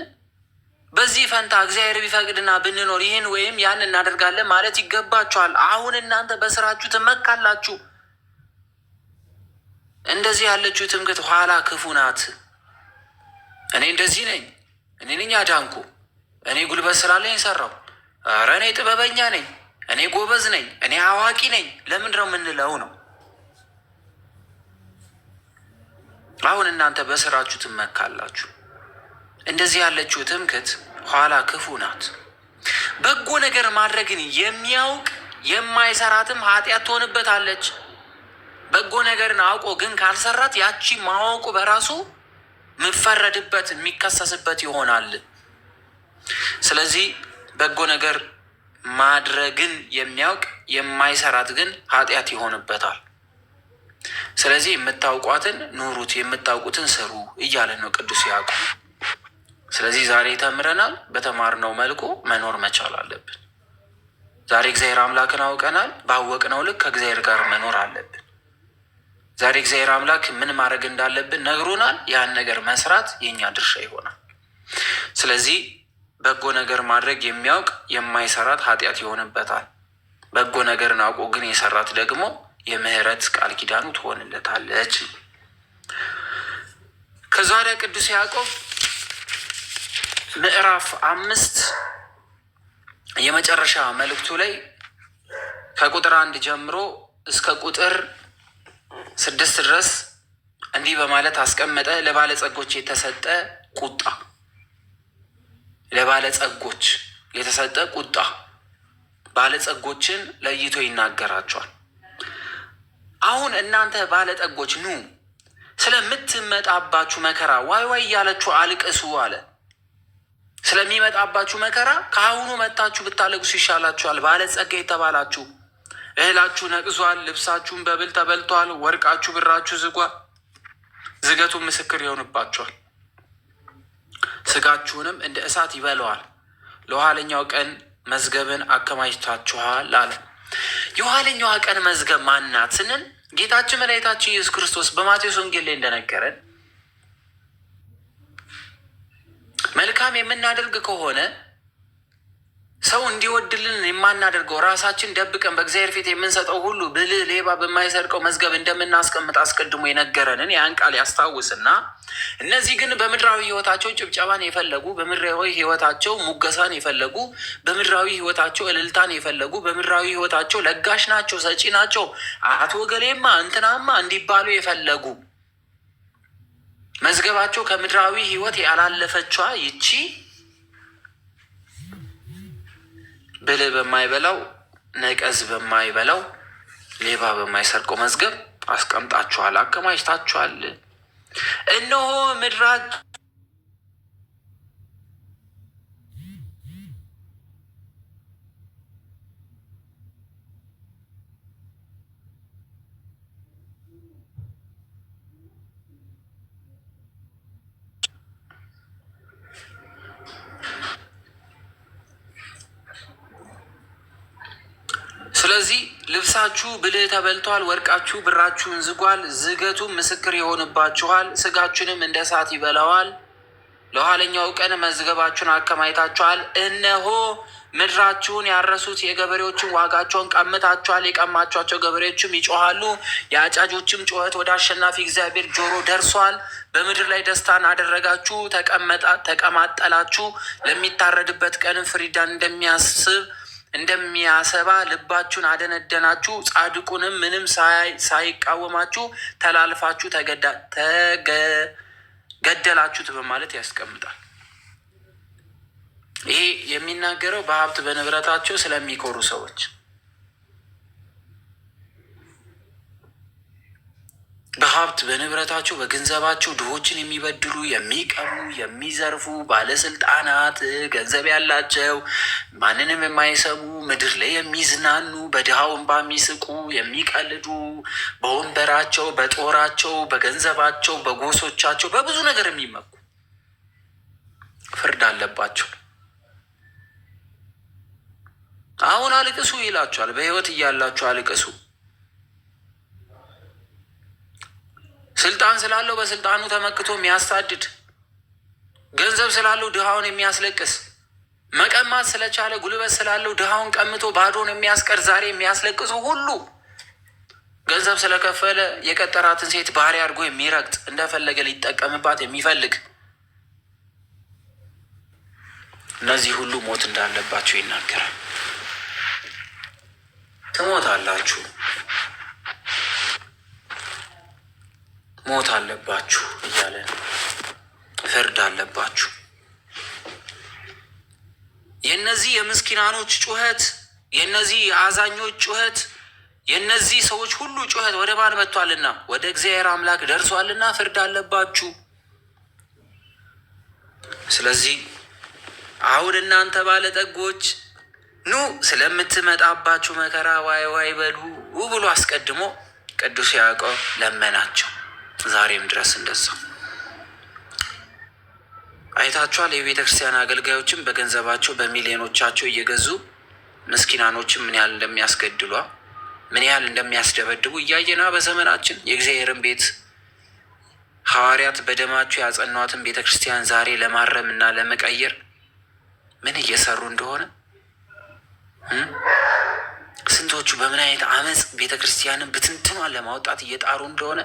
በዚህ ፈንታ እግዚአብሔር ቢፈቅድና ብንኖር ይህን ወይም ያን እናደርጋለን ማለት ይገባችኋል። አሁን እናንተ በስራችሁ ትመካላችሁ። እንደዚህ ያለችው ትምክህት ኋላ ክፉ ናት። እኔ እንደዚህ ነኝ፣ እኔ ነኝ አዳንኩ፣ እኔ ጉልበት ስላለኝ ሰራው፣ ኧረ እኔ ጥበበኛ ነኝ፣ እኔ ጎበዝ ነኝ፣ እኔ አዋቂ ነኝ ለምንድን ነው የምንለው ነው። አሁን እናንተ በስራችሁ ትመካላችሁ። እንደዚህ ያለችው ትምክህት ኋላ ክፉ ናት። በጎ ነገር ማድረግን የሚያውቅ የማይሰራትም ኃጢአት ትሆንበታለች። በጎ ነገርን አውቆ ግን ካልሰራት ያቺ ማወቁ በራሱ ምፈረድበት የሚከሰስበት ይሆናል። ስለዚህ በጎ ነገር ማድረግን የሚያውቅ የማይሰራት ግን ኃጢአት ይሆንበታል። ስለዚህ የምታውቋትን ኑሩት፣ የምታውቁትን ስሩ እያለን ነው ቅዱስ ያዕቆብ። ስለዚህ ዛሬ ተምረናል። በተማርነው መልኩ መኖር መቻል አለብን። ዛሬ እግዚአብሔር አምላክን አውቀናል። ባወቅነው ልክ ከእግዚአብሔር ጋር መኖር አለብን። ዛሬ እግዚአብሔር አምላክ ምን ማድረግ እንዳለብን ነግሮናል። ያን ነገር መስራት የእኛ ድርሻ ይሆናል። ስለዚህ በጎ ነገር ማድረግ የሚያውቅ የማይሰራት ኃጢአት ይሆንበታል። በጎ ነገርን አውቆ ግን የሰራት ደግሞ የምህረት ቃል ኪዳኑ ትሆንለታለች። ከዛሬ ቅዱስ ያዕቆብ ምዕራፍ 5 የመጨረሻ መልእክቱ ላይ ከቁጥር 1 ጀምሮ እስከ ቁጥር 6 ድረስ እንዲህ በማለት አስቀመጠ። ለባለጸጎች የተሰጠ ቁጣ፣ ለባለጸጎች የተሰጠ ቁጣ ባለጸጎችን ለይቶ ይናገራቸዋል። አሁን እናንተ ባለጠጎች ኑ፣ ስለምትመጣባችሁ መከራ ዋይ ዋይ እያለችሁ አልቅሱ አለ። ስለሚመጣባችሁ መከራ ከአሁኑ መጥታችሁ ብታለቅሱ ይሻላችኋል። ባለጸጋ የተባላችሁ እህላችሁ ነቅዟል፣ ልብሳችሁን በብል ተበልቷል፣ ወርቃችሁ ብራችሁ ዝገቱ ምስክር ይሆንባችኋል፣ ስጋችሁንም እንደ እሳት ይበለዋል። ለኋለኛው ቀን መዝገብን አከማችታችኋል አለ። የኋለኛዋ ቀን መዝገብ ማናት ስንል ጌታችን መድኃኒታችን ኢየሱስ ክርስቶስ በማቴዎስ ወንጌል ላይ እንደነገረን መልካም የምናደርግ ከሆነ ሰው እንዲወድልን የማናደርገው ራሳችን ደብቀን በእግዚአብሔር ፊት የምንሰጠው ሁሉ ብልህ ሌባ በማይሰርቀው መዝገብ እንደምናስቀምጥ አስቀድሞ የነገረንን ያን ቃል ያስታውስና እነዚህ ግን በምድራዊ ሕይወታቸው ጭብጨባን የፈለጉ፣ በምድራዊ ሕይወታቸው ሙገሳን የፈለጉ፣ በምድራዊ ሕይወታቸው እልልታን የፈለጉ፣ በምድራዊ ሕይወታቸው ለጋሽ ናቸው፣ ሰጪ ናቸው፣ አቶ ገሌማ እንትናማ እንዲባሉ የፈለጉ መዝገባቸው ከምድራዊ ሕይወት ያላለፈችዋ ይቺ ብልህ በማይበላው ነቀዝ በማይበላው ሌባ በማይሰርቀው መዝገብ አስቀምጣችኋል፣ አከማችታችኋል። እነሆ ምድራች ስለዚህ ልብሳችሁ ብልህ ተበልቷል፣ ወርቃችሁ ብራችሁን ዝጓል፣ ዝገቱም ምስክር ይሆንባችኋል፣ ስጋችሁንም እንደ እሳት ይበላዋል። ለኋለኛው ቀን መዝገባችሁን አከማይታችኋል። እነሆ ምድራችሁን ያረሱት የገበሬዎችን ዋጋቸውን ቀምታችኋል። የቀማቿቸው ገበሬዎችም ይጮሃሉ። የአጫጆችም ጩኸት ወደ አሸናፊ እግዚአብሔር ጆሮ ደርሷል። በምድር ላይ ደስታን አደረጋችሁ፣ ተቀማጠላችሁ። ለሚታረድበት ቀን ፍሪዳን እንደሚያሰባ ልባችሁን አደነደናችሁ። ጻድቁንም ምንም ሳይቃወማችሁ ተላልፋችሁ ገደላችሁት በማለት ያስቀምጣል። ይሄ የሚናገረው በሀብት በንብረታቸው ስለሚኮሩ ሰዎች፣ በሀብት በንብረታቸው በገንዘባቸው ድሆችን የሚበድሉ፣ የሚቀሙ፣ የሚዘርፉ ባለስልጣናት፣ ገንዘብ ያላቸው፣ ማንንም የማይሰሙ፣ ምድር ላይ የሚዝናኑ፣ በድሃው እንባ የሚስቁ፣ የሚቀልዱ፣ በወንበራቸው፣ በጦራቸው፣ በገንዘባቸው፣ በጎሶቻቸው፣ በብዙ ነገር የሚመኩ ፍርድ አለባቸው። አሁን አልቅሱ ይላችኋል። በሕይወት እያላችሁ አልቅሱ። ስልጣን ስላለው በስልጣኑ ተመክቶ የሚያሳድድ፣ ገንዘብ ስላለው ድሃውን የሚያስለቅስ፣ መቀማት ስለቻለ ጉልበት ስላለው ድሃውን ቀምቶ ባዶን የሚያስቀር፣ ዛሬ የሚያስለቅሱ ሁሉ ገንዘብ ስለከፈለ የቀጠራትን ሴት ባህሪ አድርጎ የሚረግጥ፣ እንደፈለገ ሊጠቀምባት የሚፈልግ፣ እነዚህ ሁሉ ሞት እንዳለባቸው ይናገራል። ትሞታላችሁ፣ ሞት አለባችሁ እያለ ፍርድ አለባችሁ። የእነዚህ የምስኪናኖች ጩኸት፣ የእነዚህ የአዛኞች ጩኸት፣ የእነዚህ ሰዎች ሁሉ ጩኸት ወደ ማን መጥቷልና? ወደ እግዚአብሔር አምላክ ደርሷልና ፍርድ አለባችሁ። ስለዚህ አሁን እናንተ ባለጠጎች ኑ ስለምትመጣባችሁ መከራ ዋይ ዋይ በሉ ብሎ አስቀድሞ ቅዱስ ያዕቆብ ለመናቸው። ዛሬም ድረስ እንደዛው አይታችኋል። የቤተ ክርስቲያን አገልጋዮችም በገንዘባቸው በሚሊዮኖቻቸው እየገዙ ምስኪናኖችም ምን ያህል እንደሚያስገድሏ፣ ምን ያህል እንደሚያስደበድቡ እያየና በዘመናችን የእግዚአብሔርን ቤት ሐዋርያት በደማቸው ያጸኗትን ቤተ ክርስቲያን ዛሬ ለማረም እና ለመቀየር ምን እየሰሩ እንደሆነ፣ ስንቶቹ በምን አይነት አመፅ ቤተ ክርስቲያንን ብትንትኗን ለማውጣት እየጣሩ እንደሆነ፣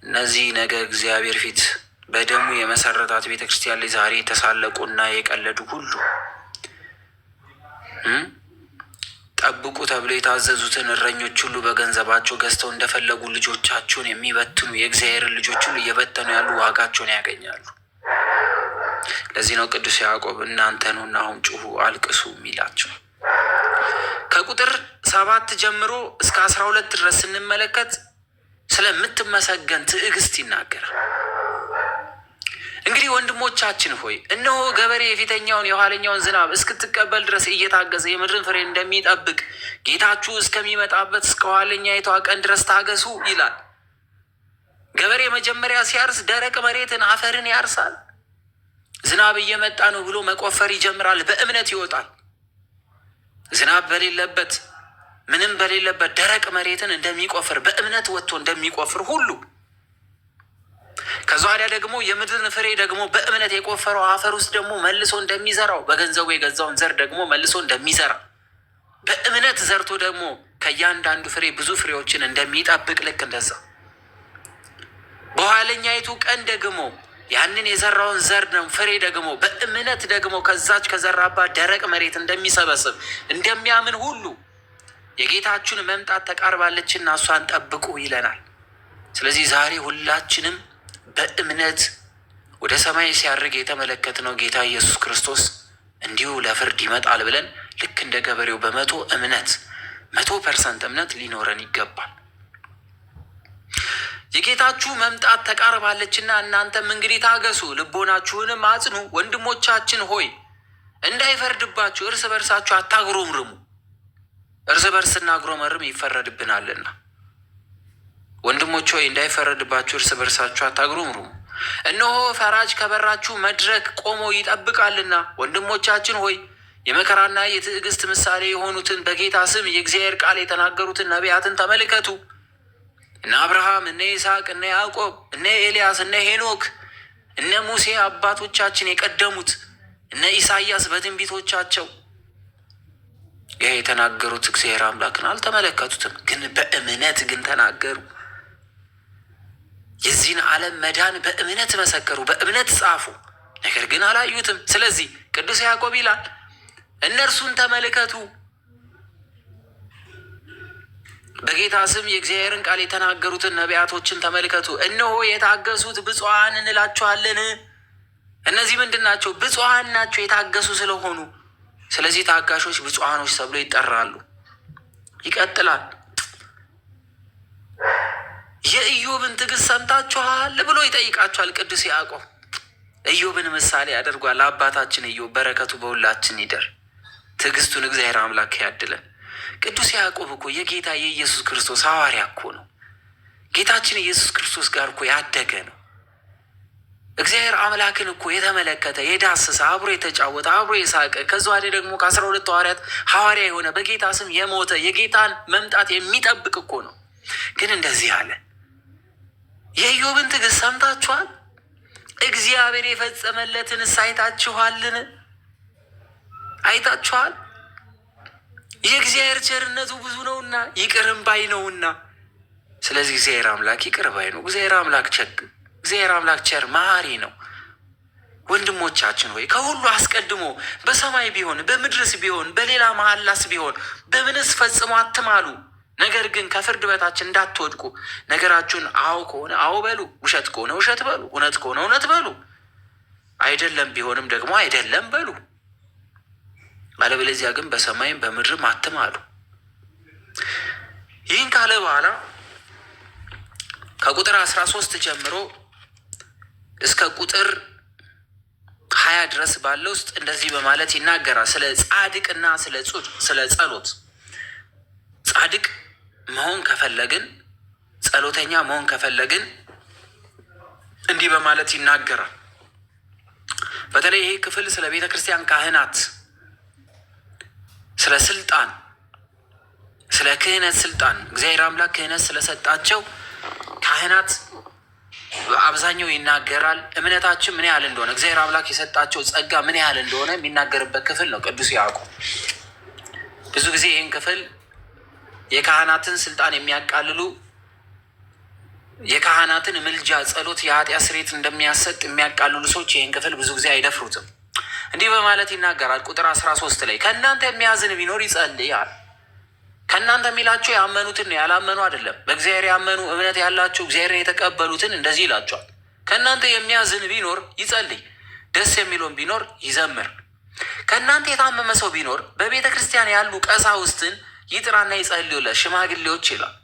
እነዚህ ነገ እግዚአብሔር ፊት በደሙ የመሰረታት ቤተ ክርስቲያን ላይ ዛሬ የተሳለቁና የቀለዱ ሁሉ ጠብቁ ተብሎ የታዘዙትን እረኞች ሁሉ በገንዘባቸው ገዝተው እንደፈለጉ ልጆቻቸውን የሚበትኑ የእግዚአብሔርን ልጆች ሁሉ እየበተኑ ያሉ ዋጋቸውን ያገኛሉ። ለዚህ ነው ቅዱስ ያዕቆብ እናንተ ነውና አሁን ጩሁ አልቅሱ የሚላቸው። ከቁጥር 7 ጀምሮ እስከ 12 ድረስ ስንመለከት ስለምትመሰገን ትዕግስት ይናገራል። እንግዲህ ወንድሞቻችን ሆይ እነሆ ገበሬ የፊተኛውን የኋለኛውን ዝናብ እስክትቀበል ድረስ እየታገሰ የምድርን ፍሬ እንደሚጠብቅ ጌታችሁ እስከሚመጣበት እስከ ኋለኛይቷ ቀን ድረስ ታገሱ ይላል። ገበሬ መጀመሪያ ሲያርስ ደረቅ መሬትን አፈርን ያርሳል። ዝናብ እየመጣ ነው ብሎ መቆፈር ይጀምራል። በእምነት ይወጣል። ዝናብ በሌለበት ምንም በሌለበት ደረቅ መሬትን እንደሚቆፍር በእምነት ወጥቶ እንደሚቆፍር ሁሉ ከዛ ወዲያ ደግሞ የምድርን ፍሬ ደግሞ በእምነት የቆፈረው አፈር ውስጥ ደግሞ መልሶ እንደሚዘራው በገንዘቡ የገዛውን ዘር ደግሞ መልሶ እንደሚዘራ በእምነት ዘርቶ ደግሞ ከእያንዳንዱ ፍሬ ብዙ ፍሬዎችን እንደሚጠብቅ ልክ እንደዛ በኋለኛይቱ ቀን ደግሞ ያንን የዘራውን ዘር ነው ፍሬ ደግሞ በእምነት ደግሞ ከዛች ከዘራባት ደረቅ መሬት እንደሚሰበስብ እንደሚያምን ሁሉ የጌታችሁን መምጣት ተቃርባለችና እሷን ጠብቁ ይለናል። ስለዚህ ዛሬ ሁላችንም በእምነት ወደ ሰማይ ሲያርግ የተመለከትነው ጌታ ኢየሱስ ክርስቶስ እንዲሁ ለፍርድ ይመጣል ብለን ልክ እንደ ገበሬው በመቶ እምነት 100% እምነት ሊኖረን ይገባል። የጌታችሁ መምጣት ተቃርባለችና እናንተም እንግዲህ ታገሱ፣ ልቦናችሁንም አጽኑ። ወንድሞቻችን ሆይ እንዳይፈርድባችሁ እርስ በርሳችሁ አታጉረምርሙ። እርስ በርስ ስናጉረመርም ይፈረድብናልና። ወንድሞች ሆይ እንዳይፈረድባችሁ እርስ በርሳችሁ አታጉረምርሙ። እነሆ ፈራጅ ከበራችሁ መድረክ ቆሞ ይጠብቃልና። ወንድሞቻችን ሆይ የመከራና የትዕግስት ምሳሌ የሆኑትን በጌታ ስም የእግዚአብሔር ቃል የተናገሩትን ነቢያትን ተመልከቱ። እነ አብርሃም፣ እነ ይስሐቅ፣ እነ ያዕቆብ፣ እነ ኤልያስ፣ እነ ሄኖክ፣ እነ ሙሴ አባቶቻችን የቀደሙት እነ ኢሳይያስ በትንቢቶቻቸው ይህ የተናገሩት እግዚአብሔር አምላክን አልተመለከቱትም፣ ግን በእምነት ግን ተናገሩ። የዚህን ዓለም መዳን በእምነት መሰከሩ፣ በእምነት ጻፉ፣ ነገር ግን አላዩትም። ስለዚህ ቅዱስ ያዕቆብ ይላል እነርሱን ተመልከቱ፣ በጌታ ስም የእግዚአብሔርን ቃል የተናገሩትን ነቢያቶችን ተመልከቱ። እነሆ የታገሱት ብፁዓን እንላቸዋለን። እነዚህ ምንድን ናቸው? ብፁዓን ናቸው፣ የታገሱ ስለሆኑ። ስለዚህ ታጋሾች ብፁዓኖች ተብሎ ይጠራሉ። ይቀጥላል። የኢዮብን ትዕግስት ሰምታችኋል ብሎ ይጠይቃችኋል ቅዱስ ያዕቆብ። ኢዮብን ምሳሌ ያደርጓል። አባታችን ኢዮብ በረከቱ በሁላችን ይደር፣ ትዕግስቱን እግዚአብሔር አምላክ ያድለን። ቅዱስ ያዕቆብ እኮ የጌታ የኢየሱስ ክርስቶስ ሐዋርያ እኮ ነው። ጌታችን ኢየሱስ ክርስቶስ ጋር እኮ ያደገ ነው። እግዚአብሔር አምላክን እኮ የተመለከተ የዳሰሰ፣ አብሮ የተጫወተ፣ አብሮ የሳቀ፣ ከዛ ወዲህ ደግሞ ከ12 ሐዋርያት ሐዋርያ የሆነ በጌታ ስም የሞተ የጌታን መምጣት የሚጠብቅ እኮ ነው። ግን እንደዚህ አለ፣ የኢዮብን ትዕግስት ሰምታችኋል? እግዚአብሔር የፈጸመለትን አይታችኋልን? አይታችኋል? የእግዚአብሔር ቸርነቱ ብዙ ነውና ይቅርም ባይ ነውና። ስለዚህ እግዚአብሔር አምላክ ይቅር ባይ ነው። እግዚአብሔር አምላክ ቸር መሐሪ ነው። ወንድሞቻችን ሆይ ከሁሉ አስቀድሞ በሰማይ ቢሆን በምድርስ ቢሆን በሌላ መሐላስ ቢሆን በምንስ ፈጽሞ አትማሉ። ነገር ግን ከፍርድ በታች እንዳትወድቁ ነገራችሁን አዎ ከሆነ አዎ በሉ፣ ውሸት ከሆነ ውሸት በሉ፣ እውነት ከሆነ እውነት በሉ፣ አይደለም ቢሆንም ደግሞ አይደለም በሉ። አለበለዚያ ግን በሰማይም በምድርም አትማሉ። ይህን ካለ በኋላ ከቁጥር 13 ጀምሮ እስከ ቁጥር 20 ድረስ ባለው ውስጥ እንደዚህ በማለት ይናገራል። ስለ ጻድቅና ስለ ጸሎት። ጻድቅ መሆን ከፈለግን፣ ጸሎተኛ መሆን ከፈለግን እንዲህ በማለት ይናገራል። በተለይ ይሄ ክፍል ስለ ቤተ ክርስቲያን ካህናት፣ ስለ ስልጣን፣ ስለ ክህነት ስልጣን እግዚአብሔር አምላክ ክህነት ስለሰጣቸው ካህናት በአብዛኛው ይናገራል። እምነታችን ምን ያህል እንደሆነ እግዚአብሔር አምላክ የሰጣቸው ጸጋ ምን ያህል እንደሆነ የሚናገርበት ክፍል ነው ቅዱስ ያዕቆብ። ብዙ ጊዜ ይህን ክፍል የካህናትን ስልጣን የሚያቃልሉ፣ የካህናትን ምልጃ፣ ጸሎት፣ የኃጢአት ስርየት እንደሚያሰጥ የሚያቃልሉ ሰዎች ይህን ክፍል ብዙ ጊዜ አይደፍሩትም። እንዲህ በማለት ይናገራል። ቁጥር 13 ላይ ከእናንተ የሚያዝን ቢኖር ይጸልያል። ከእናንተ የሚላቸው ያመኑትን ነው፣ ያላመኑ አይደለም። በእግዚአብሔር ያመኑ እምነት ያላቸው እግዚአብሔርን የተቀበሉትን እንደዚህ ይላቸዋል። ከእናንተ የሚያዝን ቢኖር ይጸልይ፣ ደስ የሚለውን ቢኖር ይዘምር። ከእናንተ የታመመ ሰው ቢኖር በቤተ ክርስቲያን ያሉ ቀሳውስትን ይጥራና ይጸልዩለት፣ ሽማግሌዎች ይላል።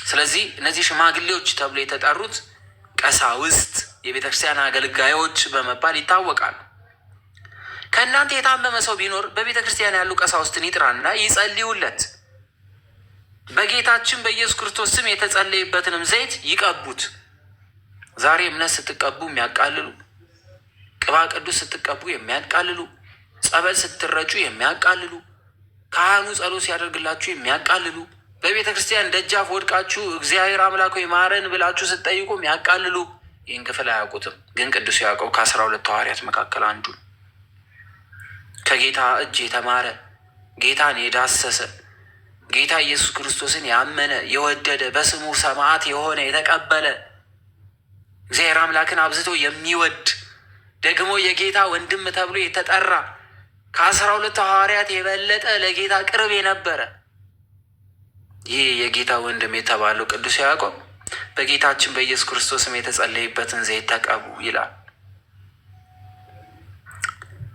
ስለዚህ እነዚህ ሽማግሌዎች ተብሎ የተጠሩት ቀሳውስት የቤተ ክርስቲያን አገልጋዮች በመባል ይታወቃሉ። ከእናንተ የታመመ ሰው ቢኖር በቤተ ክርስቲያን ያሉ ቀሳውስትን ይጥራና ይጸልዩለት፣ በጌታችን በኢየሱስ ክርስቶስ ስም የተጸለየበትንም ዘይት ይቀቡት። ዛሬ እምነት ስትቀቡ የሚያቃልሉ፣ ቅባ ቅዱስ ስትቀቡ የሚያቃልሉ፣ ጸበል ስትረጩ የሚያቃልሉ፣ ካህኑ ጸሎት ሲያደርግላችሁ የሚያቃልሉ፣ በቤተ ክርስቲያን ደጃፍ ወድቃችሁ እግዚአብሔር አምላክ ሆይ ማረን ብላችሁ ስትጠይቁ ያቃልሉ ይህን ክፍል አያውቁትም። ግን ቅዱስ ያዕቆብ ከ12 ሐዋርያት መካከል አንዱ ከጌታ እጅ የተማረ ጌታን የዳሰሰ ጌታ ኢየሱስ ክርስቶስን ያመነ የወደደ በስሙ ሰማዕት የሆነ የተቀበለ እግዚአብሔር አምላክን አብዝቶ የሚወድ ደግሞ የጌታ ወንድም ተብሎ የተጠራ ከ12 ሐዋርያት የበለጠ ለጌታ ቅርብ የነበረ ይህ የጌታ ወንድም የተባለው ቅዱስ ያዕቆብ በጌታችን በኢየሱስ ክርስቶስም የተጸለይበትን ዘይት ተቀቡ ይላል።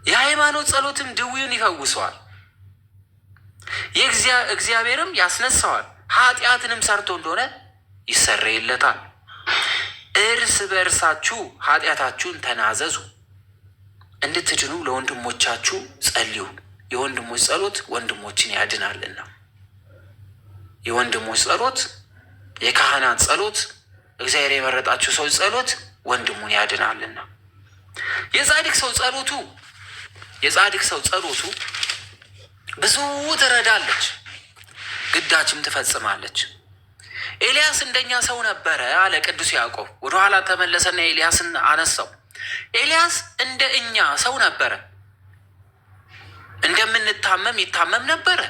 የሃይማኖት ጸሎትም ድውዩን ይፈውሰዋል፣ እግዚአብሔርም ያስነሳዋል፣ ኃጢአትንም ሰርቶ እንደሆነ ይሰረይለታል። እርስ በእርሳችሁ ኃጢአታችሁን ተናዘዙ እንድትድኑ ለወንድሞቻችሁ ጸልዩ፣ የወንድሞች ጸሎት ወንድሞችን ያድናልና። የወንድሞች ጸሎት፣ የካህናት ጸሎት፣ እግዚአብሔር የመረጣችሁ ሰው ጸሎት ወንድሙን ያድናልና። የጻድቅ ሰው ጸሎቱ ብዙ ትረዳለች፣ ግዳጅም ትፈጽማለች። ኤልያስ እንደኛ ሰው ነበረ አለ ቅዱስ ያዕቆብ። ወደኋላ ተመለሰና ኤልያስን አነሳው። ኤልያስ እንደ እኛ ሰው ነበረ፣ እንደምንታመም ይታመም ነበረ።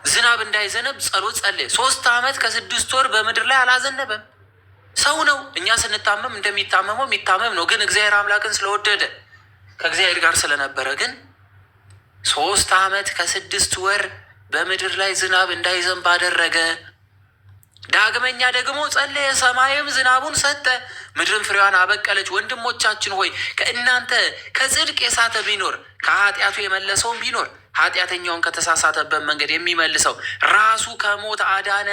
ዝናብ እንዳይዘነብ ጸሎት ጸለየ። 3 ዓመት ከ6 ወር በምድር ላይ አላዘነበም። ሰው ነው። እኛ ስንታመም እንደሚታመመው የሚታመም ነው። ግን እግዚአብሔር አምላክን ስለወደደ ከእግዚአብሔር ጋር ስለነበረ ግን 3 ዓመት ከ6 ወር በምድር ላይ ዝናብ እንዳይዘንብ አደረገ። ዳግመኛ ደግሞ ጸለየ፣ ሰማይም ዝናቡን ሰጠ፣ ምድርም ፍሬዋን አበቀለች። ወንድሞቻችን ሆይ ከእናንተ ከጽድቅ የሳተ ቢኖር ከኃጢአቱ የመለሰውን ቢኖር ኃጢአተኛውን ከተሳሳተበት መንገድ የሚመልሰው ራሱ ከሞት አዳነ።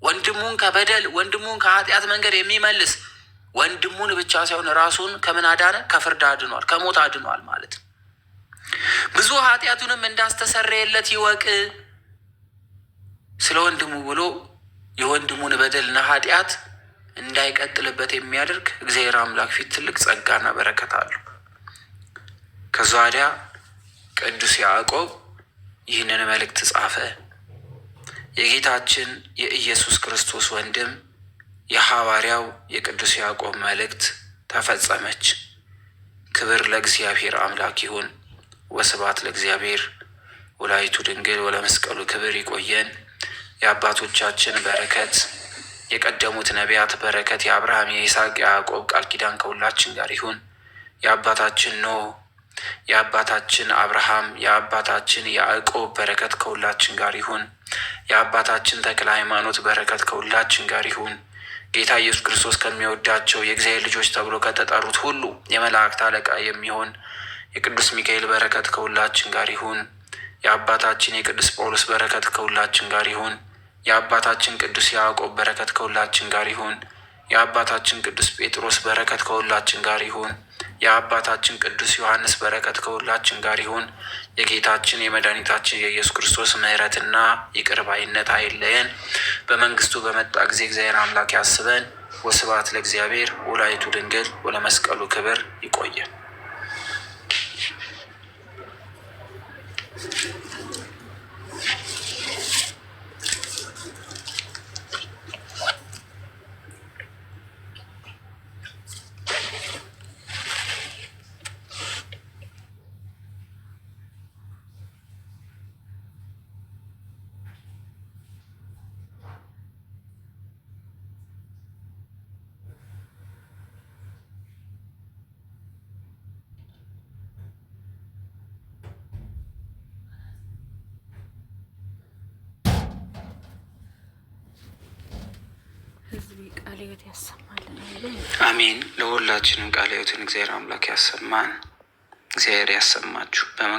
ወንድሙን ከበደል ወንድሙን ከኃጢአት መንገድ የሚመልስ ወንድሙን ብቻ ሳይሆን ራሱን ከምን አዳነ? ከፍርድ አድኗል፣ ከሞት አድኗል ማለት ነው። ብዙ ኃጢአቱንም እንዳስተሰረየለት ይወቅ። ስለ ወንድሙ ብሎ የወንድሙን በደልና ኃጢአት እንዳይቀጥልበት የሚያደርግ እግዚአብሔር አምላክ ፊት ትልቅ ጸጋና በረከት አለው። ከዛ ወዲያ ቅዱስ ያዕቆብ ይህንን መልእክት ጻፈ። የጌታችን የኢየሱስ ክርስቶስ ወንድም የሐዋርያው የቅዱስ ያዕቆብ መልእክት ተፈጸመች። ክብር ለእግዚአብሔር አምላክ ይሁን። ወስብሐት ለእግዚአብሔር ወላዲቱ ድንግል ወለመስቀሉ ክብር። ይቆየን። የአባቶቻችን በረከት የቀደሙት ነቢያት በረከት የአብርሃም የይስሐቅ የያዕቆብ ቃል ኪዳን ከሁላችን ጋር ይሁን። የአባታችን ኖህ የአባታችን አብርሃም የአባታችን ያዕቆብ በረከት ከሁላችን ጋር ይሁን። የአባታችን ተክለ ሃይማኖት በረከት ከሁላችን ጋር ይሁን። ጌታ ኢየሱስ ክርስቶስ ከሚወዳቸው የእግዚአብሔር ልጆች ተብሎ ከተጠሩት ሁሉ የመላእክት አለቃ የሚሆን የቅዱስ ሚካኤል በረከት ከሁላችን ጋር ይሁን። የአባታችን የቅዱስ ጳውሎስ በረከት ከሁላችን ጋር ይሁን። የአባታችን ቅዱስ ያዕቆብ በረከት ከሁላችን ጋር ይሁን። የአባታችን ቅዱስ ጴጥሮስ በረከት ከሁላችን ጋር ይሁን። የአባታችን ቅዱስ ዮሐንስ በረከት ከሁላችን ጋር ይሁን። የጌታችን የመድኃኒታችን የኢየሱስ ክርስቶስ ምሕረትና ይቅር ባይነት አይለየን። በመንግስቱ በመጣ ጊዜ እግዚአብሔር አምላክ ያስበን። ወስብሐት ለእግዚአብሔር ወላዲቱ ድንግል ወለመስቀሉ ክብር። ይቆየን። ህዝቢ ቃለ ሕይወት ያሰማልን። አሜን። ለሁላችንም ቃለ ሕይወትን እግዚአብሔር አምላክ ያሰማን። እግዚአብሔር ያሰማችሁ።